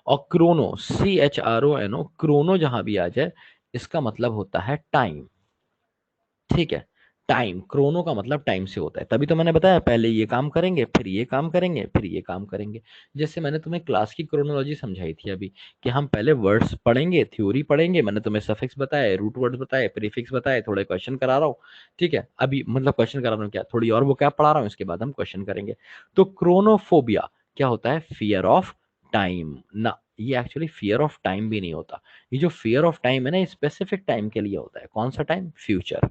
और क्रोनो, CHRONO, क्रोनो जहां भी आ जाए इसका मतलब होता है टाइम। ठीक है, टाइम। क्रोनो का मतलब टाइम से होता है। तभी तो मैंने बताया पहले ये काम करेंगे, फिर ये काम करेंगे, फिर ये काम करेंगे। जैसे मैंने तुम्हें क्लास की क्रोनोलॉजी समझाई थी अभी, कि हम पहले वर्ड्स पढ़ेंगे, थ्योरी पढ़ेंगे, मैंने तुम्हें सफिक्स बताए, रूट वर्ड्स बताए, प्रीफिक्स बताए, थोड़े क्वेश्चन करा रहा हूँ। ठीक है, अभी मतलब क्वेश्चन करा रहा हूँ क्या, थोड़ी और वो क्या पढ़ा रहा हूँ, इसके बाद हम क्वेश्चन करेंगे। तो क्रोनोफोबिया क्या होता है? फियर ऑफ टाइम ना। ये एक्चुअली फियर ऑफ टाइम भी नहीं होता। ये जो फियर ऑफ टाइम है ना, स्पेसिफिक टाइम के लिए होता है। कौन सा टाइम? फ्यूचर।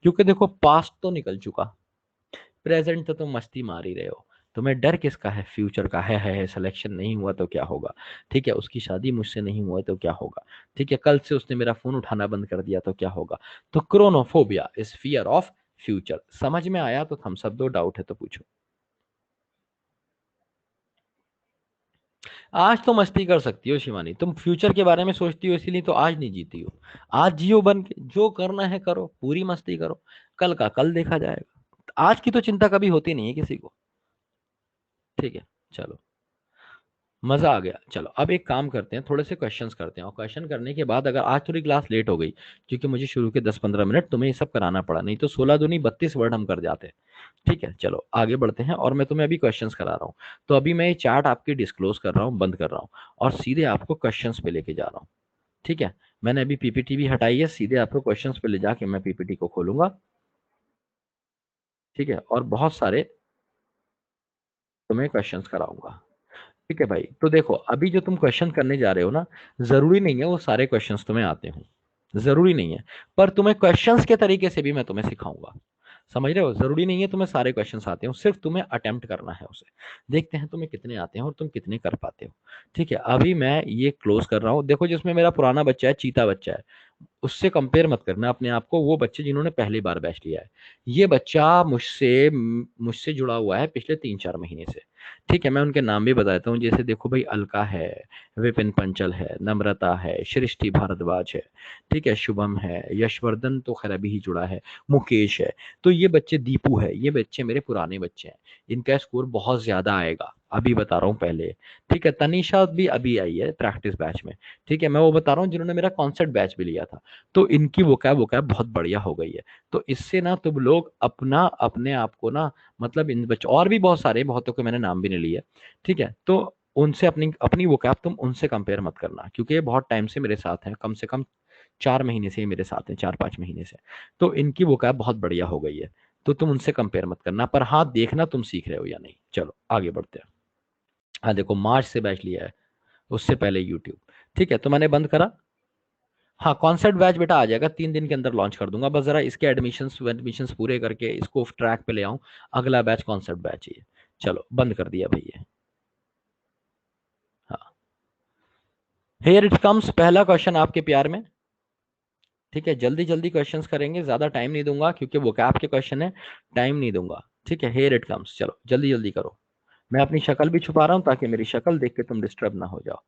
क्योंकि देखो पास्ट तो निकल चुका, प्रेजेंट तो तुम मस्ती मार ही रहे हो। तुम्हें डर किसका है? फ्यूचर का है सिलेक्शन नहीं हुआ तो क्या होगा? ठीक है, उसकी शादी मुझसे नहीं हुआ तो क्या होगा? ठीक है, कल से उसने मेरा फोन उठाना बंद कर दिया तो क्या होगा? तो क्रोनोफोबिया इज फियर ऑफ फ्यूचर। समझ में आया तो थम्स अप दो, डाउट है तो पूछो। आज तो मस्ती कर सकती हो शिवानी, तुम फ्यूचर के बारे में सोचती हो इसीलिए तो आज नहीं जीती हो। आज जियो बन के, जो करना है करो, पूरी मस्ती करो, कल का कल देखा जाएगा। आज की तो चिंता कभी होती नहीं है किसी को। ठीक है, चलो, मजा आ गया। चलो अब एक काम करते हैं, थोड़े से क्वेश्चंस करते हैं, और क्वेश्चन करने के बाद, अगर आज थोड़ी क्लास लेट हो गई, क्योंकि मुझे शुरू के 10-15 मिनट तुम्हें ये सब कराना पड़ा, नहीं तो 16 दूनी 32 वर्ड हम कर जाते। ठीक है, चलो आगे बढ़ते हैं, और मैं तुम्हें अभी क्वेश्चंस करा रहा हूँ। तो अभी मैं ये चार्ट आपकी डिस्क्लोज कर रहा हूँ, बंद कर रहा हूँ, और सीधे आपको क्वेश्चंस पे लेके जा रहा हूँ। ठीक है, मैंने अभी पीपीटी भी हटाई है, सीधे आपको क्वेश्चंस पे ले जाके मैं पीपीटी को खोलूंगा। ठीक है, और बहुत सारे तुम्हें क्वेश्चंस कराऊंगा। ठीक है भाई, तो देखो अभी जो तुम क्वेश्चन करने जा रहे हो ना, जरूरी नहीं है वो सारे क्वेश्चंस तुम्हें आते हो, जरूरी नहीं है। पर तुम्हें क्वेश्चंस के तरीके से भी मैं तुम्हें सिखाऊंगा। समझ रहे हो? जरूरी नहीं है तुम्हें सारे क्वेश्चंस आते हो, सिर्फ तुम्हें अटेम्प्ट करना है उसे। देखते हैं तुम्हें कितने आते हैं और तुम कितने कर पाते हो। ठीक है, अभी मैं ये क्लोज कर रहा हूँ। देखो जिसमें मेरा पुराना बच्चा है, चीता बच्चा है, उससे कंपेयर मत करना अपने आप को, वो बच्चे जिन्होंने पहली बार बैच लिया है। ये बच्चा मुझसे मुझसे जुड़ा हुआ है पिछले 3-4 महीने से। ठीक है, मैं उनके नाम भी बता देता हूँ। जैसे देखो भाई, अलका है, विपिन पंचल है, नम्रता है, सृष्टि भारद्वाज है, ठीक है, शुभम है, यशवर्धन तो खैर अभी ही जुड़ा है, मुकेश है। तो ये बच्चे, दीपू है, ये बच्चे मेरे पुराने बच्चे हैं। इनका स्कोर बहुत ज्यादा आएगा अभी बता रहा हूँ पहले। ठीक है, तनीषा भी अभी आई है प्रैक्टिस बैच में। ठीक है, मैं वो बता रहा हूँ जिन्होंने मेरा कॉन्सेप्ट बैच भी लिया था। तो इनकी वोकैब बहुत बढ़िया हो गई है। तो इससे ना तुम लोग अपना अपने आप को ना, मतलब इन बच्चों और भी बहुत सारे, बहुतों के मैंने नाम भी नहीं लिए। ठीक है, तो उनसे अपनी अपनी वोकैब तुम उनसे कंपेयर मत करना, क्योंकि ये बहुत टाइम से मेरे साथ हैं, कम से कम 4 महीने से ही मेरे साथ हैं, 4-5 महीने से। तो इनकी वोकैब बहुत बढ़िया हो गई है। तो तुम उनसे कंपेयर मत करना, पर हाँ देखना तुम सीख रहे हो या नहीं। चलो आगे बढ़ते हैं। हाँ देखो, मार्च से बैच लिया है, उससे पहले यूट्यूब। ठीक है, तो मैंने बंद करा। हाँ, कॉन्सेप्ट बैच बेटा आ जाएगा, 3 दिन के अंदर लॉन्च कर दूंगा। बस जरा इसके एडमिशन्स एडमिशन्स पूरे करके इसको ट्रैक पे ले आऊं। अगला बैच कॉन्सेप्ट बैच ही है। चलो बंद कर दिया भैया। हाँ, हियर इट कम्स, पहला क्वेश्चन आपके प्यार में। ठीक है, जल्दी जल्दी क्वेश्चंस करेंगे, ज्यादा टाइम नहीं दूंगा क्योंकि वो कैप के क्वेश्चन है, टाइम नहीं दूंगा। ठीक है, हियर इट कम्स, चलो जल्दी जल्दी करो। मैं अपनी शक्ल भी छुपा रहा हूं ताकि मेरी शक्ल देख के तुम डिस्टर्ब ना हो जाओ।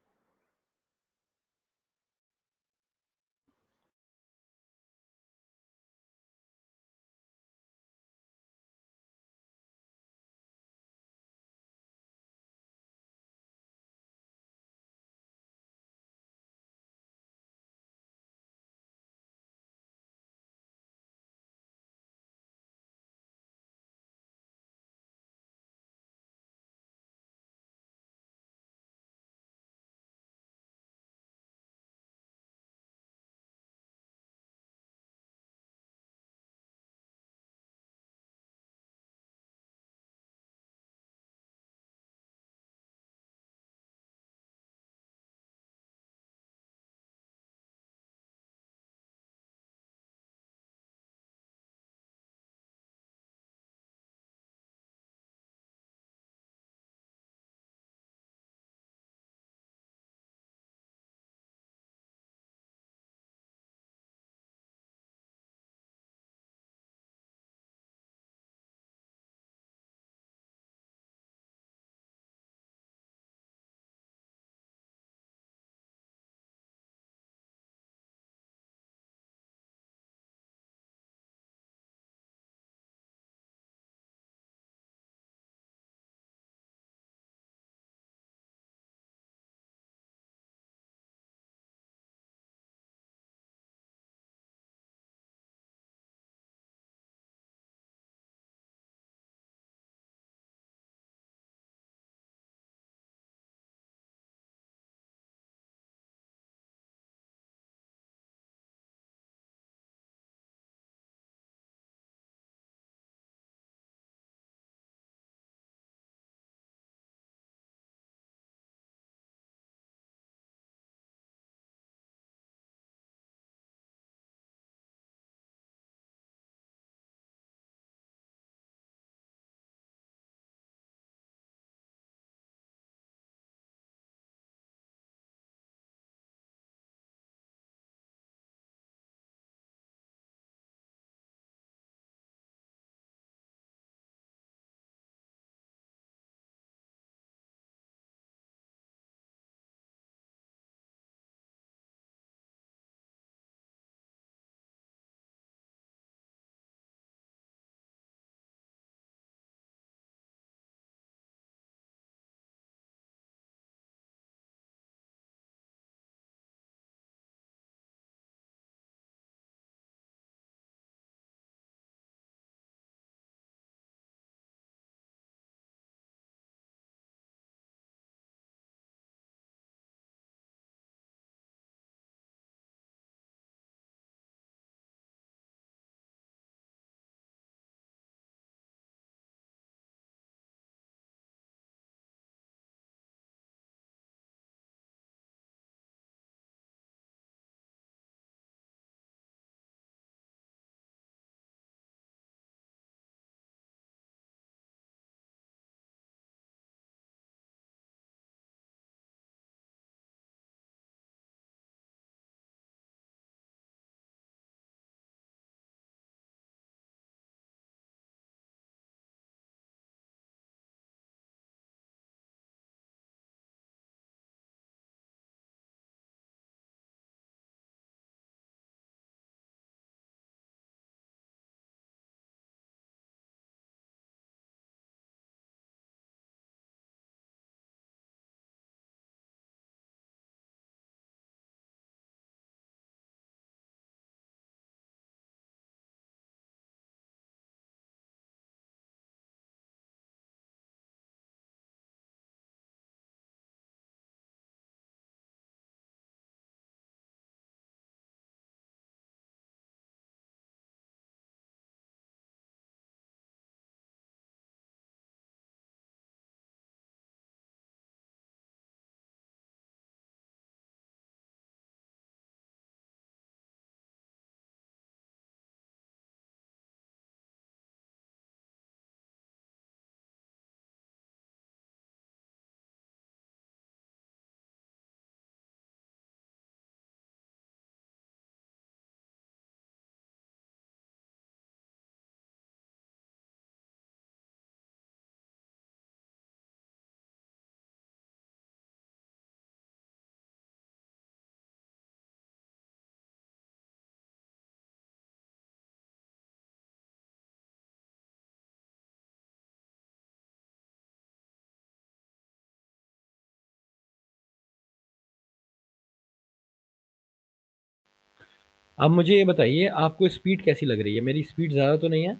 अब मुझे ये बताइए, आपको स्पीड कैसी लग रही है? मेरी स्पीड ज़्यादा तो नहीं है?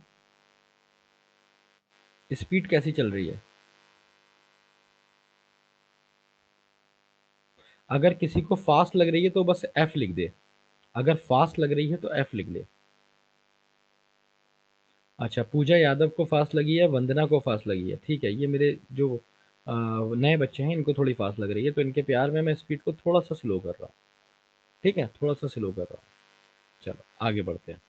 स्पीड कैसी चल रही है? अगर किसी को फास्ट लग रही है तो बस एफ लिख दे। अगर फास्ट लग रही है तो एफ लिख ले। अच्छा, पूजा यादव को फास्ट लगी है, वंदना को फास्ट लगी है, ठीक है। ये मेरे जो नए बच्चे हैं इनको थोड़ी फास्ट लग रही है, तो इनके प्यार में मैं स्पीड को थोड़ा सा स्लो कर रहा हूँ। ठीक है, थोड़ा सा स्लो कर रहा हूँ। चलो आगे बढ़ते हैं।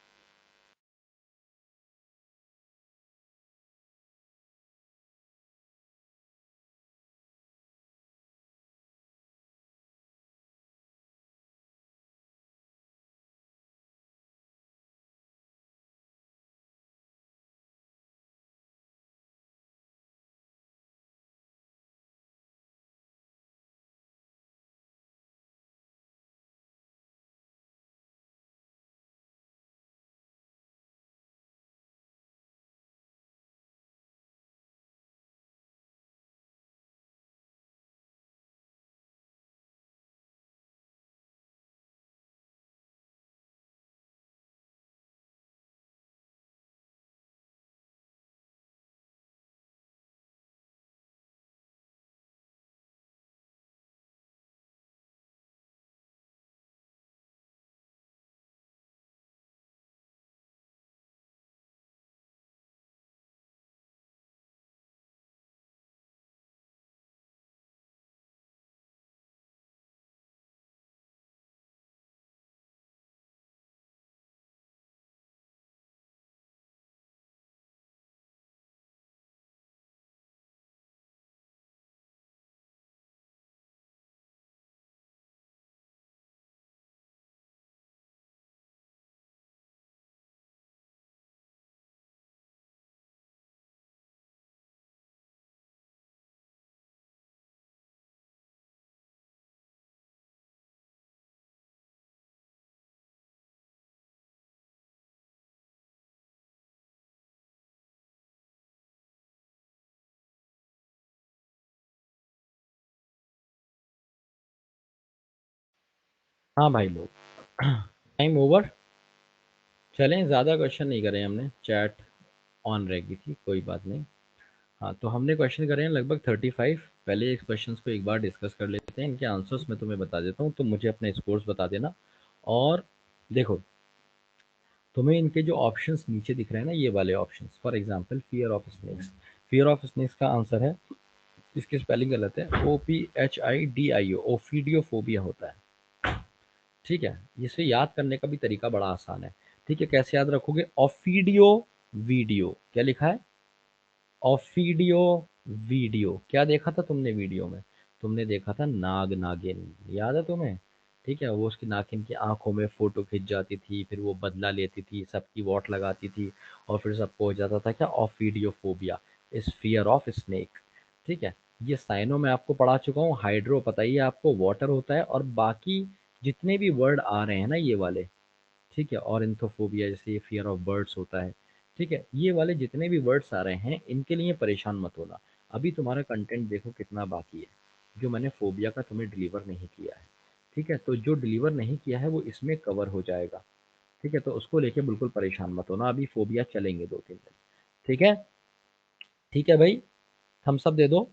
हाँ भाई लोग, टाइम ओवर। चलें, ज़्यादा क्वेश्चन नहीं करे हमने, चैट ऑन रहेगी थी, कोई बात नहीं। हाँ, तो हमने क्वेश्चन करे हैं लगभग 35। पहले इस क्वेश्चंस को एक बार डिस्कस कर लेते हैं, इनके आंसर्स मैं तुम्हें बता देता हूँ, तो मुझे अपने स्कोर्स बता देना। और देखो, तुम्हें इनके जो ऑप्शंस नीचे दिख रहे हैं ना, ये वाले options, for example fear of snakes. Fear of snakes का आंसर है, इसकी स्पेलिंग गलत है, OPHIDIO, ओफीडियोफोबिया होता है। ठीक है, इसे याद करने का भी तरीका बड़ा आसान है। ठीक है, कैसे याद रखोगे? ऑफीडियो वीडियो, क्या लिखा है? ऑफीडियो वीडियो। क्या देखा था तुमने वीडियो में? तुमने देखा था नाग नागिन, याद है तुम्हें? ठीक है, वो उसकी नागिन की आंखों में फोटो खिंच जाती थी, फिर वो बदला लेती थी, सबकी वोट लगाती थी, और फिर सबको हो जाता था क्या? ऑफीडियोफोबिया, इस फियर ऑफ स्नेक। ठीक है, ये साइनो में आपको पढ़ा चुका हूँ। हाइड्रो पता ही है आपको, वाटर होता है, और बाकी जितने भी वर्ड आ रहे हैं ना ये वाले, ठीक है, ऑरेंथोफोबिया जैसे ये फियर ऑफ बर्ड्स होता है। ठीक है, ये वाले जितने भी वर्ड्स आ रहे हैं इनके लिए परेशान मत होना। अभी तुम्हारा कंटेंट देखो कितना बाकी है जो मैंने फोबिया का तुम्हें डिलीवर नहीं किया है। ठीक है, तो जो डिलीवर नहीं किया है वो इसमें कवर हो जाएगा। ठीक है, तो उसको लेके बिल्कुल परेशान मत होना, अभी फोबिया चलेंगे 2-3 दिन। ठीक है? ठीक है भाई, थम्स अप दे दो।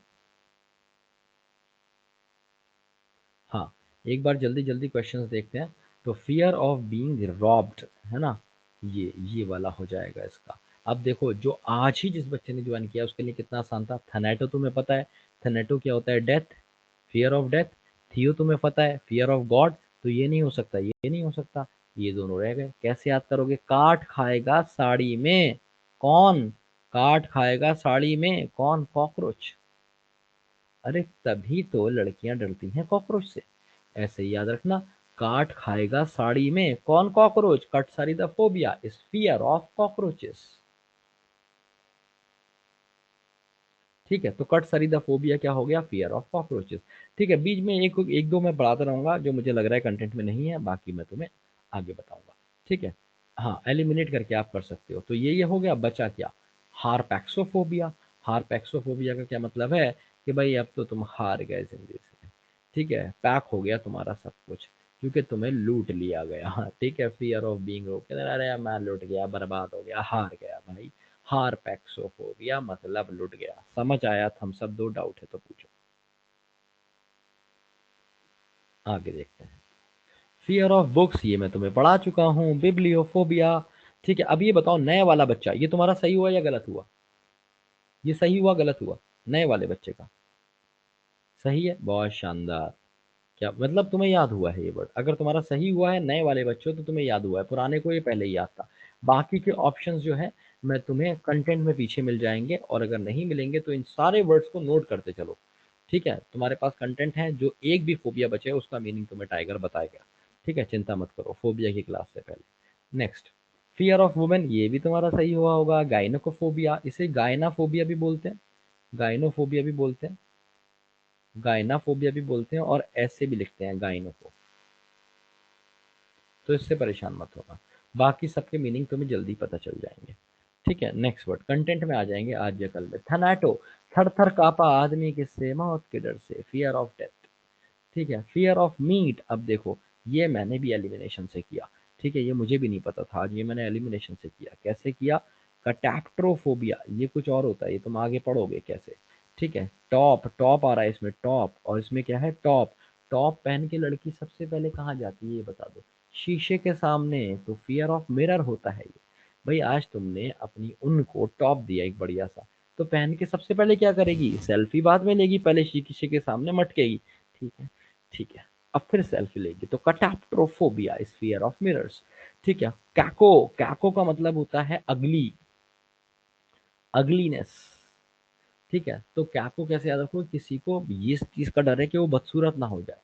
हाँ, एक बार जल्दी जल्दी क्वेश्चंस देखते हैं। तो फियर ऑफ बीइंग रॉब्ड, है ना, ये वाला हो जाएगा इसका। अब देखो, जो आज ही जिस बच्चे ने ज्वाइन किया उसके लिए कितना आसान था। थनेटो तुम्हें पता है, थनेटो क्या होता है? Death, fear of death. थियो तुम्हें पता है, फियर ऑफ गॉड। तो ये नहीं हो सकता, ये नहीं हो सकता, ये दोनों रह गए। कैसे याद करोगे? काट खाएगा साड़ी में कौन? काट खाएगा साड़ी में कौन? कॉकरोच। अरे तभी तो लड़कियां डरती हैं कॉकरोच से। ऐसे ही याद रखना, काट खाएगा साड़ी में कौन? कॉकरोच। कट सारी the phobia is fear of cockroaches. ठीक है, तो कट सारी द फोबिया क्या हो गया? Fear of cockroaches. ठीक है, बीच में एक एक दो मैं पढ़ाता रहूंगा जो मुझे लग रहा है कंटेंट में नहीं है, बाकी मैं तुम्हें आगे बताऊंगा। ठीक है, हाँ, एलिमिनेट करके आप कर सकते हो। तो ये हो गया, बचा क्या? हारपैक्सोफोबिया। हारपैक्सोफोबिया का क्या मतलब है? कि भाई अब तो तुम हार गए जिंदगी से। ठीक है, पैक हो गया तुम्हारा सब कुछ। क्योंकि तुम्हें लूट लिया गया। ठीक है, फियर ऑफ बीइंग रोक, अरे यार मैं लूट गया, बर्बाद हो गया, हार गया भाई। हार पैक्सोफोबिया मतलब लूट गया। समझ आया थम्स अप दो, डाउट है तो पूछो। आगे देखते हैं। फियर ऑफ बुक्स ये मैं तुम्हें पढ़ा चुका हूँ। बिब्लियोफोबिया। ठीक है, अब ये बताओ नए वाला बच्चा, ये तुम्हारा सही हुआ या गलत हुआ? ये सही हुआ गलत हुआ? नए वाले बच्चे का सही है, बहुत शानदार। क्या मतलब तुम्हें याद हुआ है ये वर्ड? अगर तुम्हारा सही हुआ है नए वाले बच्चों तो तुम्हें याद हुआ है, पुराने को ये पहले ही याद था। बाकी के ऑप्शंस जो है मैं तुम्हें कंटेंट में पीछे मिल जाएंगे, और अगर नहीं मिलेंगे तो इन सारे वर्ड्स को नोट करते चलो। ठीक है, तुम्हारे पास कंटेंट है, जो एक भी फोबिया बचे उसका मीनिंग तुम्हें टाइगर बताएगा। ठीक है, चिंता मत करो फोबिया की क्लास से पहले। नेक्स्ट, फियर ऑफ वुमेन, ये भी तुम्हारा सही हुआ होगा। गाइनोकोफोबिया, इसे गायनाफोबिया भी बोलते हैं, गाइनोफोबिया भी बोलते हैं, गायनाफोबिया भी बोलते हैं, और ऐसे भी लिखते हैं गाइनो को। तो इससे परेशान मत होना, बाकी सबके मीनिंग तुम्हें जल्दी पता चल जाएंगे। ठीक है, नेक्स्ट वर्ड कंटेंट में आ जाएंगे आज या कल में। थनाटो, थर थर कापा आदमी किससे? मौत के डर से, फियर ऑफ डेथ। ठीक है, फियर ऑफ मीट, अब देखो ये मैंने भी एलिमिनेशन से किया। ठीक है, ये मुझे भी नहीं पता था, आज ये मैंने एलिमिनेशन से किया। कैसे किया? कैटैप्ट्रोफोबिया, ये कुछ और होता है, ये तुम आगे पढ़ोगे कैसे। ठीक है, टॉप, टॉप आ रहा है इसमें, टॉप, और इसमें क्या है? टॉप। टॉप पहन के लड़की सबसे पहले कहाँ जाती है ये बता दो? शीशे के सामने। तो फियर ऑफ मिरर होता है ये। भाई आज तुमने अपनी उन को टॉप दिया एक बढ़िया सा, तो पहन के सबसे पहले क्या करेगी? सेल्फी बाद में लेगी, पहले शीशे के सामने मटकेगी। ठीक है, ठीक है, अब फिर सेल्फी लेगी। तो कटैप्ट्रोफोबिया इज फियर ऑफ मिरर्स। ठीक है, कैको, कैको का मतलब होता है अगली, अगलीनेस। ठीक है, तो कैको कैसे याद रखो? किसी को ये इस चीज का डर है कि वो बदसूरत ना हो जाए।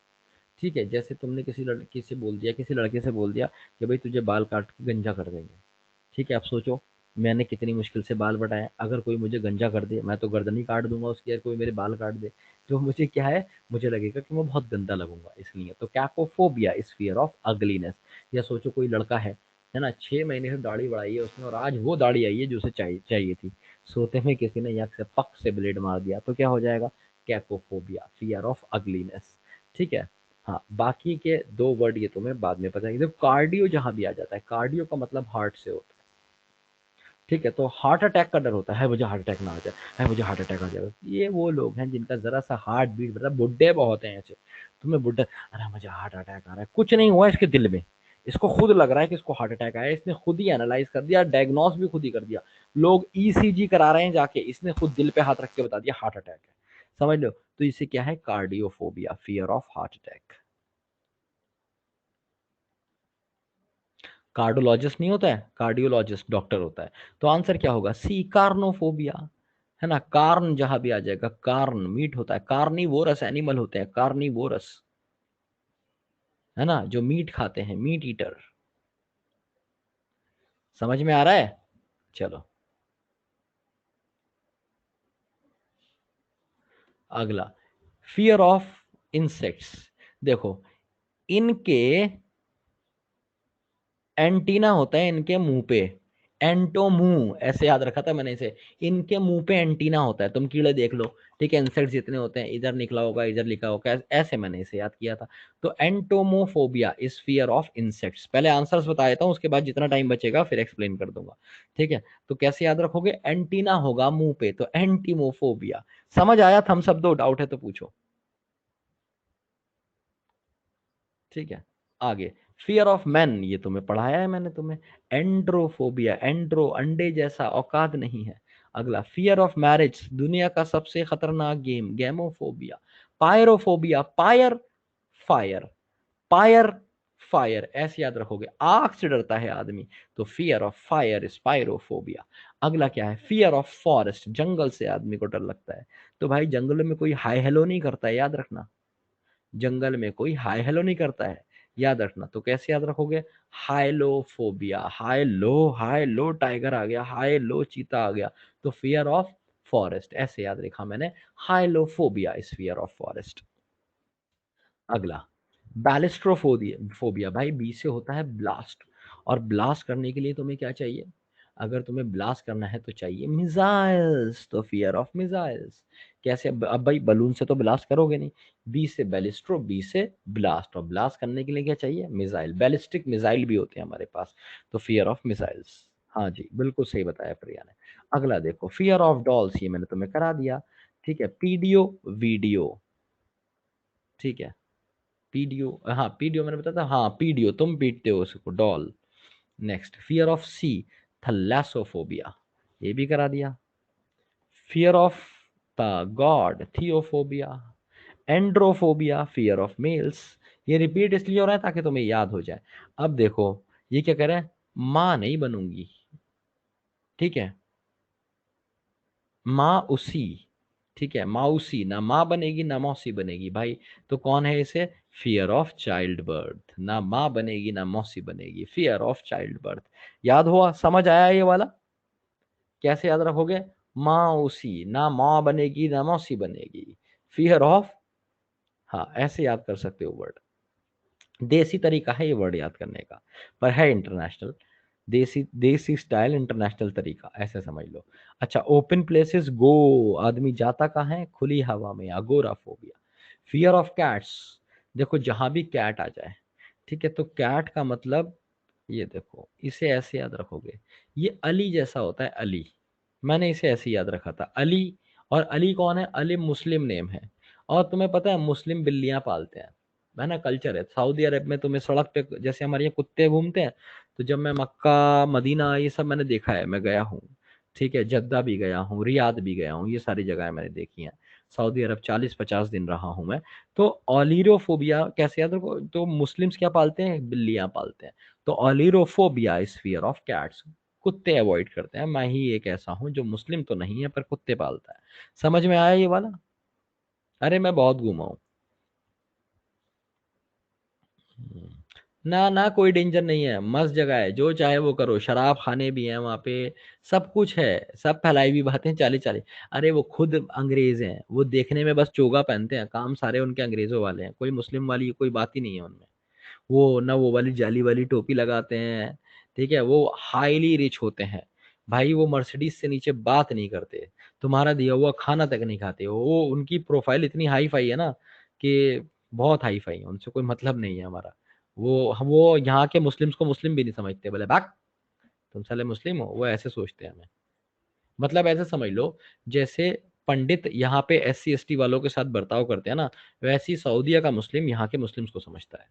ठीक है, जैसे तुमने किसी लड़की से बोल दिया, किसी लड़के से बोल दिया कि भाई तुझे बाल काट के गंजा कर देंगे। ठीक है, अब सोचो मैंने कितनी मुश्किल से बाल बढ़ाए, अगर कोई मुझे गंजा कर दे मैं तो गर्दन ही काट दूंगा उसकी, या कोई मेरे बाल काट दे तो मुझे क्या है, मुझे लगेगा कि मैं बहुत गंदा लगूंगा। इसलिए तो कैकोफोबिया इज फियर ऑफ अगलीनेस। या सोचो कोई लड़का है ना, 6 महीने से दाढ़ी बढ़ाई है उसने, और आज वो दाढ़ी आई है जो उसे चाहिए चाहिए थी। सोते में किसी ने यक से पक से ब्लेड मार दिया तो क्या हो जाएगा? कैकोफोबिया, फियर ऑफ अगलीनेस। ठीक है। हाँ, बाकी के दो वर्ड ये तुम्हें बाद में पता है। जब कार्डियो जहां भी आ जाता है, कार्डियो का मतलब हार्ट से होता है। ठीक है, तो हार्ट अटैक का डर होता है मुझे हार्ट अटैक ना आ जाए, है मुझे हार्ट अटैक आ जाएगा। ये वो लोग हैं जिनका जरा सा हार्ट बीट, मतलब बुड्ढे बहुत हैं ऐसे। तुम्हें बुड्ढा, अरे मुझे हार्ट अटैक आ रहा है, कुछ नहीं हुआ इसके दिल में, इसको खुद लग रहा है कि इसको हार्ट अटैक आया, इसने खुद ही एनालाइज कर दिया, डायग्नोस भी खुद ही कर दिया। लोग ईसीजी करा रहे हैं जाके, इसने खुद दिल पे हाथ रख के बता दिया हार्ट अटैक है। समझ लो, तो इसे क्या है? Cardiophobia, fear of heart attack. Cardiologist नहीं होता है, कार्डियोलॉजिस्ट डॉक्टर होता है। तो आंसर क्या होगा? सी, कार्नोफोबिया। है ना, कार्न जहां भी आ जाएगा, कार्न मीट होता है, कार्निवोरस एनिमल होते हैं, कार्निवोरस। है ना, जो मीट खाते हैं, मीट ईटर। समझ में आ रहा है? चलो अगला, फियर ऑफ इंसेक्ट्स। देखो इनके एंटीना होता है इनके मुंह पे, एंटो मुंह ऐसे याद रखा था मैंने इसे। इनके मुंह पे एंटीना होता है, तुम कीड़े देख लो। ठीक है, इंसेक्ट जितने होते हैं, इधर निकला होगा इधर लिखा होगा, ऐसे मैंने इसे याद किया था। तो एंटोमोफोबिया इज फियर ऑफ इंसेक्ट्स। पहले आंसर्स बता देता हूँ, उसके बाद जितना टाइम बचेगा फिर एक्सप्लेन कर दूंगा। ठीक है, तो कैसे याद रखोगे? एंटीना होगा मुंह पे तो एंटीमोफोबिया। समझ आया? थम्स अप दो, डाउट है तो पूछो। ठीक है, आगे, फियर ऑफ मैन, ये तुम्हें पढ़ाया है मैंने तुम्हें। एंड्रोफोबिया, एंड्रो अंडे जैसा, औकात नहीं है। अगला, फियर ऑफ मैरिज, दुनिया का सबसे खतरनाक game, gamophobia. Pyrophobia, pyre, fire, pyre, fire, ऐसे याद रखोगे। आग से डरता है आदमी, तो fear of fire is pyrophobia. अगला क्या है? फियर ऑफ फॉरेस्ट, जंगल से आदमी को डर लगता है। तो भाई जंगल में कोई हाय हेलो नहीं करता है, याद रखना। जंगल में कोई हाय हेलो नहीं करता है, याद रखना। तो कैसे याद रखोगे? हाइलोफोबिया, हाय लो टाइगर आ गया, हाय लो चीता आ गया, तो फियर ऑफ फॉरेस्ट, ऐसे याद रखा मैंने। हाइलोफोबिया इज फियर ऑफ फॉरेस्ट। अगला, बैलिस्ट्रोफोबिया, फोबिया भाई बी से होता है ब्लास्ट। और ब्लास्ट करने के लिए तुम्हें क्या चाहिए? अगर तुम्हें ब्लास्ट करना है तो चाहिए मिसाइल्स, तो फियर ऑफ मिसाइल्स। कैसे? अब भाई बलून से तो ब्लास्ट करोगे नहीं। बी से बैलिस्ट्रो, बी से ब्लास्ट, और ब्लास्ट करने के लिए क्या चाहिए? मिसाइल। बैलिस्टिक मिसाइल भी होते हैं हमारे पास। तो फियर ऑफ मिसाइल्स। हाँ जी, बिल्कुल सही बताया प्रिया ने। अगला देखो, फियर ऑफ डॉल्स, ये मैंने तुम्हें करा दिया। ठीक है, पीडियो वीडियो। ठीक है, पीडियो, हाँ पीडियो मैंने बताया था, हाँ पीडियो तुम पीटते हो उसको, doll. Next, fear of sea, thalassophobia, ये भी करा दिया। Fear of the god, theophobia. Androphobia, fear of males. ये रिपीट इसलिए हो रहा है ताकि तुम्हें याद हो जाए। अब देखो, ये क्या कह रहा है? माँ नहीं बनूंगी। ठीक है, माँ उसी। ठीक है, माउसी, ना माँ बनेगी ना मौसी बनेगी भाई। तो कौन है इसे? Fear of child birth. ना माँ बनेगी ना मौसी बनेगी, फियर ऑफ चाइल्ड बर्थ। याद हुआ? समझ आया ये वाला? कैसे याद रखोगे? माँ उसी, ना माँ बनेगी ना मौसी बनेगी, फियर ऑफ। हाँ, ऐसे याद कर सकते हो वर्ड। देसी तरीका है ये वर्ड याद करने का, पर है इंटरनेशनल। देसी देसी स्टाइल इंटरनेशनल तरीका, ऐसे समझ लो। अच्छा, ओपन प्लेसेस गो, आदमी जाता कहाँ है? खुली हवा में, अगोराफोबिया। फियर ऑफ कैट्स, देखो जहां भी कैट आ जाए, ठीक है, तो कैट का मतलब, ये देखो इसे ऐसे याद रखोगे, ये अली जैसा होता है, अली। मैंने इसे ऐसे याद रखा था, अली। और अली कौन है? अली मुस्लिम नेम है। और तुम्हें पता है मुस्लिम बिल्लियां पालते हैं, है ना, कल्चर है। सऊदी अरब में तुम्हें सड़क पे जैसे हमारे यहाँ कुत्ते घूमते हैं, तो जब मैं मक्का मदीना ये सब मैंने देखा है, मैं गया हूँ। ठीक है, जद्दा भी गया हूँ, रियाद भी गया हूँ, ये सारी जगह मैंने देखी हैं। सऊदी अरब 40-50 दिन रहा हूँ मैं। तो ऑलिरोफोबिया कैसे याद रखो? तो मुस्लिम्स क्या पालते हैं? बिल्लियां पालते हैं। तो ऑलिरोफोबिया इज फियर ऑफ कैट्स, कुत्ते अवॉइड करते हैं। मैं ही एक ऐसा हूँ जो मुस्लिम तो नहीं है पर कुत्ते पालता है। समझ में आया ये वाला? अरे मैं बहुत घूमा हूँ। हम्म। ना ना, कोई डेंजर नहीं है, मस्त जगह है, जो चाहे वो करो, शराब खाने भी हैं वहाँ पे, सब कुछ है। सब फैलाई हुई बातें चाली चाली। अरे वो खुद अंग्रेज हैं, वो देखने में बस चोगा पहनते हैं, काम सारे उनके अंग्रेजों वाले हैं, कोई मुस्लिम वाली कोई बात ही नहीं है उनमें। वो ना वो वाली जाली वाली टोपी लगाते हैं। ठीक है, वो हाईली रिच होते हैं भाई, वो मर्सिडीज से नीचे बात नहीं करते। तुम्हारा दिया हुआ खाना तक नहीं खाते वो, उनकी प्रोफाइल इतनी हाई फाई है ना, कि बहुत हाई फाई है, उनसे कोई मतलब नहीं है हमारा। वो यहाँ के मुस्लिम्स को मुस्लिम भी नहीं समझते, बोले बाक तुम साले मुस्लिम हो, वो ऐसे सोचते हैं हमें। मतलब ऐसे समझ लो, जैसे पंडित यहाँ पे SC ST वालों के साथ बर्ताव करते हैं ना, वैसे ही सऊदीया का मुस्लिम यहाँ के मुस्लिम्स को समझता है।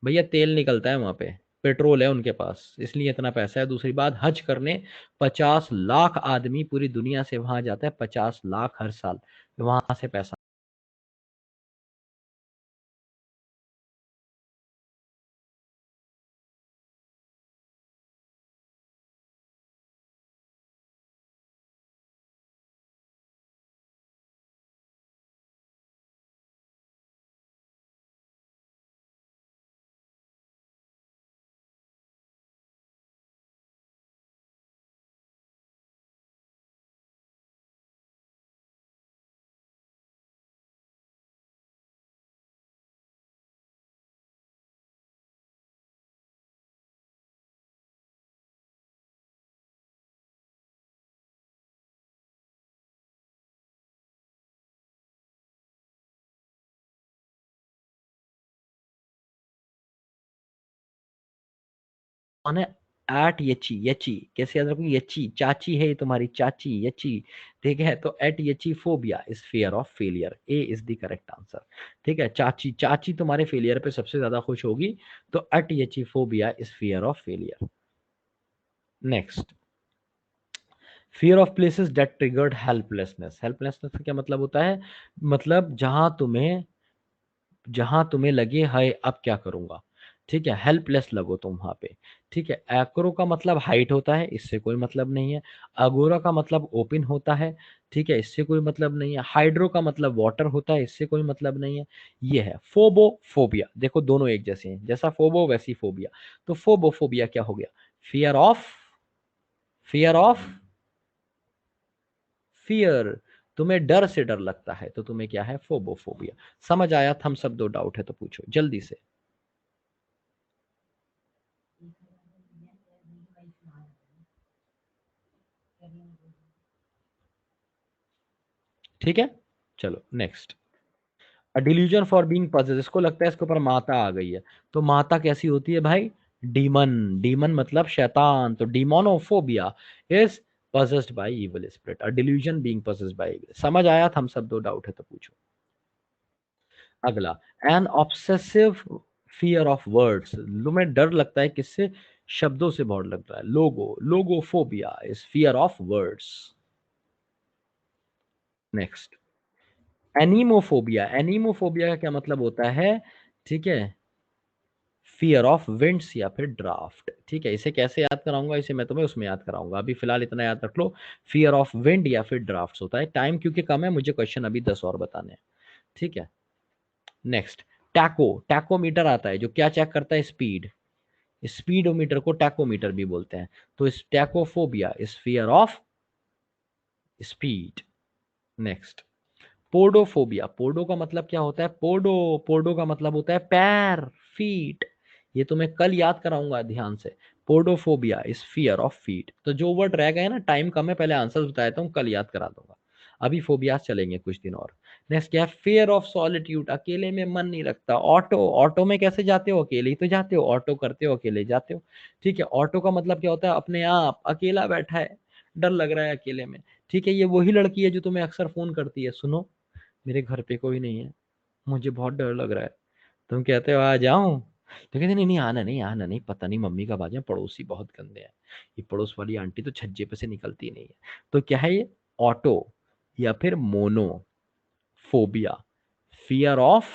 भैया तेल निकलता है वहां पे, पेट्रोल है उनके पास, इसलिए इतना पैसा है। दूसरी बात, हज करने 50 लाख आदमी पूरी दुनिया से वहां जाता है, 50 लाख हर साल, वहां से पैसा है। एट यची, यची कैसे याद रखोगे? यची चाची है, ये तुम्हारी चाची यची। ठीक है, तो atychiphobia is fear of failure, A is the correct answer. ठीक है, चाची चाची तुम्हारे फेलियर पे सबसे ज्यादा खुश होगी, तो atychiphobia is fear of failure. Next, fear of places that triggered helplessness. Helplessness का क्या मतलब होता है? मतलब जहां तुम्हें लगे हाय अब क्या करूंगा। ठीक है, हेल्पलेस लगो तुम वहां पे। ठीक है, एक्रो का मतलब हाइट होता है, इससे कोई मतलब नहीं है। अगोरा का मतलब ओपन होता है। ठीक है, इससे कोई मतलब नहीं है। हाइड्रो का मतलब वाटर होता है, इससे कोई मतलब नहीं है। ये है फोबो फोबिया, देखो दोनों एक जैसे हैं, जैसा फोबो वैसी फोबिया। तो फोबोफोबिया क्या हो गया? Fear of, fear of, fear. तुम्हें डर से डर लगता है, तो तुम्हें क्या है? फोबोफोबिया। समझ आया? थम्स सब दो डाउट है तो पूछो जल्दी से। ठीक है, चलो next. A delusion for being possess, इसको लगता है इसके ऊपर माता आ गई है। तो माता कैसी होती है भाई? डीमन। डीमन मतलब शैतान, तो डीमोनोफोबिया is possessed by evil spirit, a delusion being possessed by evil। समझ आया? हम सब दो डाउट है तो पूछो। अगला, an obsessive fear of words, तुम्हें डर लगता है किससे? शब्दों से बहुत लगता है। Logophobia is fear of words. Next, anemophobia. Anemophobia का क्या मतलब होता है? ठीक है, फियर ऑफ विंड्स या फिर ड्राफ्ट। ठीक है, इसे कैसे याद कराऊंगा? इसे मैं तुम्हें उसमें याद कराऊंगा, अभी फिलहाल इतना याद रख लो। फियर ऑफ विंड या फिर ड्राफ्ट होता है। टाइम क्योंकि कम है, मुझे क्वेश्चन अभी 10 और बताने हैं। ठीक है, नेक्स्ट, टैको। टैकोमीटर आता है जो क्या चेक करता है? स्पीड। स्पीडोमीटर को टैकोमीटर भी बोलते हैं। तो इस tachophobia is fear of speed. Next, podophobia. Podo का मतलब क्या होता है? पोडो, पोडो का मतलब होता है पैर, फीट। ये तो मैं कल याद कराऊंगा ध्यान से। पोडोफोबिया इज फियर ऑफ फीट। तो जो वर्ड रह गए ना, टाइम कम है, पहले आंसर बता देता हूँ, कल याद करा दूंगा। अभी फोबियाज चलेंगे कुछ दिन और। नेक्स्ट क्या है? फियर ऑफ सॉलिट्यूड, अकेले में मन नहीं लगता। ऑटो, ऑटो में कैसे जाते हो? अकेले ही तो जाते हो। ऑटो करते हो, अकेले जाते हो। ठीक है, ऑटो का मतलब क्या होता है? अपने आप अकेला बैठा है, डर लग रहा है अकेले में। ठीक है, ये वही लड़की है जो तुम्हें अक्सर फोन करती है, सुनो मेरे घर पे कोई नहीं है, मुझे बहुत डर लग रहा है। तुम कहते हो आ जाऊं, तो कहते नहीं नहीं आना नहीं, आना नहीं, पता नहीं मम्मी कब आ जाए, पड़ोसी बहुत गंदे हैं, ये पड़ोस वाली आंटी तो छज्जे पे से निकलती नहीं है। तो क्या है ये? ऑटो या फिर mono phobia, fear of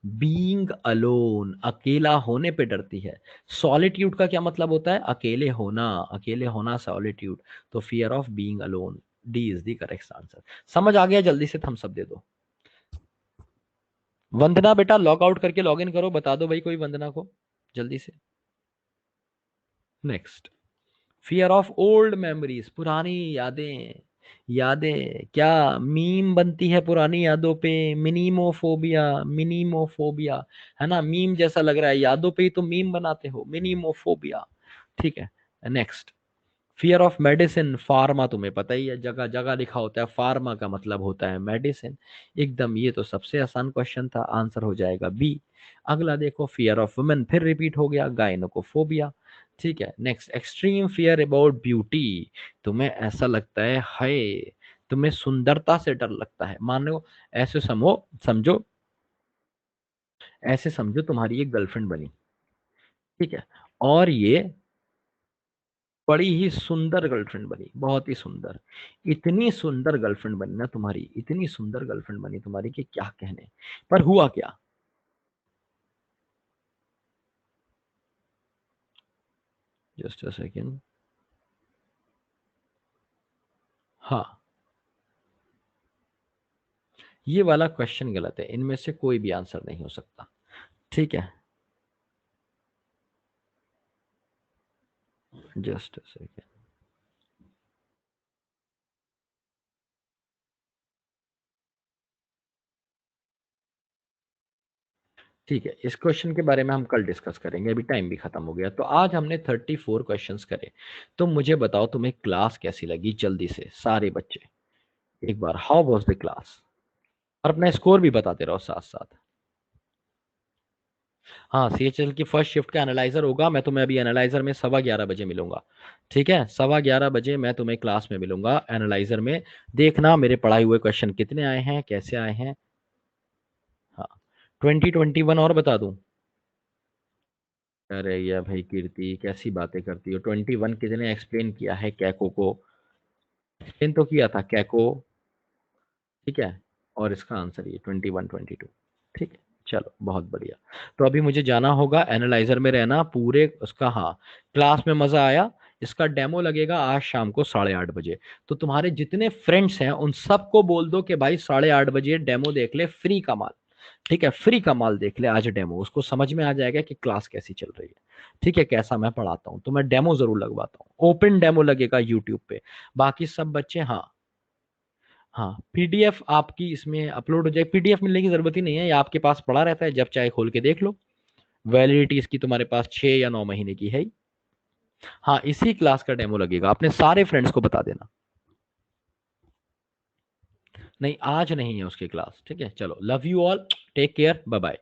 being alone, अकेला होने पे डरती है। सॉलिट्यूड का क्या मतलब होता है? अकेले होना, अकेले होना सॉलिट्यूड। तो fear of being alone, D is the correct answer. समझ आ गया? जल्दी से थम्स अप दे दो। वंदना बेटा लॉग आउट करके लॉग इन करो, बता दो भाई कोई वंदना को, जल्दी से। Next, fear of old memories, पुरानी यादें। यादें क्या मीम बनती है पुरानी यादों पे? मिनीमोफोबिया, मिनीमोफोबिया, है ना? मीम जैसा लग रहा है, यादों पे ही तो मीम बनाते हो, मिनीमोफोबिया। ठीक है, next, fear of medicine, pharma, तुम्हें पता ही है, जगह जगह लिखा होता है, फार्मा का मतलब होता है मेडिसिन। एकदम, ये तो सबसे आसान क्वेश्चन था, आंसर हो जाएगा बी। अगला देखो, फियर ऑफ वुमेन, फिर रिपीट हो गया, गायनोकोफोबिया। ठीक है, next, extreme fear about beauty, तुम्हें ऐसा लगता है हाय, तुम्हें सुंदरता से डर लगता है। मानो ऐसे समझो, समझो, ऐसे समझो तुम्हारी एक गर्लफ्रेंड बनी, ठीक है, और ये बड़ी ही सुंदर गर्लफ्रेंड बनी, बहुत ही सुंदर। इतनी सुंदर गर्लफ्रेंड बनी ना तुम्हारी, इतनी सुंदर गर्लफ्रेंड बनी तुम्हारी कि क्या कहने। पर हुआ क्या? Just a second. हाँ, ये वाला क्वेश्चन गलत है, इनमें से कोई भी आंसर नहीं हो सकता। ठीक है, जस्ट अ सेकेंड। ठीक है, इस क्वेश्चन के बारे में हम कल डिस्कस करेंगे, अभी टाइम भी खत्म हो गया। तो आज हमने 34 क्वेश्चंस करे। तो मुझे बताओ तुम्हें क्लास कैसी लगी, जल्दी से सारे बच्चे एक बार, हाउ वाज द क्लास? और अपना स्कोर भी बताते रहो साथ साथ। हाँ, सीएचएल की फर्स्ट शिफ्ट का एनालाइजर होगा, मैं तुम्हें अभी एनालाइजर में 11:15 बजे मिलूंगा। ठीक है, 11:15 बजे मैं तुम्हें क्लास में मिलूंगा एनालाइजर में। देखना मेरे पढ़ाए हुए क्वेश्चन कितने आए हैं, कैसे आए हैं। हाँ, 2021 और बता दूं? अरे या भाई कीर्ति, कैसी बातें करती हो? 21 कितने एक्सप्लेन किया है कैको को? एक्सप्लेन तो किया था कैको। ठीक है, और इसका आंसर ये 21, 22। ठीक है, चलो बहुत बढ़िया। तो अभी मुझे जाना होगा, एनालाइजर में रहना पूरे उसका। हाँ, क्लास में मजा आया। इसका डेमो लगेगा आज शाम को 8:30 बजे। तो तुम्हारे जितने फ्रेंड्स हैं उन सबको बोल दो कि भाई 8:30 बजे डेमो देख ले, फ्री का माल। ठीक है, फ्री का माल देख ले आज डेमो, उसको समझ में आ जाएगा कि क्लास कैसी चल रही है। ठीक है, कैसा मैं पढ़ाता हूँ, तो मैं डेमो जरूर लगवाता हूँ, ओपन डेमो लगेगा यूट्यूब पे। बाकी सब बच्चे, हाँ, हाँ, पीडीएफ आपकी इसमें अपलोड हो जाए। पीडीएफ मिलने की जरूरत ही नहीं है, ये आपके पास पड़ा रहता है, जब चाहे खोल के देख लो। वैलिडिटी इसकी तुम्हारे पास 6 या 9 महीने की है ही। हाँ, इसी क्लास का डेमो लगेगा, अपने सारे फ्रेंड्स को बता देना। नहीं, आज नहीं है उसकी क्लास, ठीक है? चलो, love you all, take care, bye bye.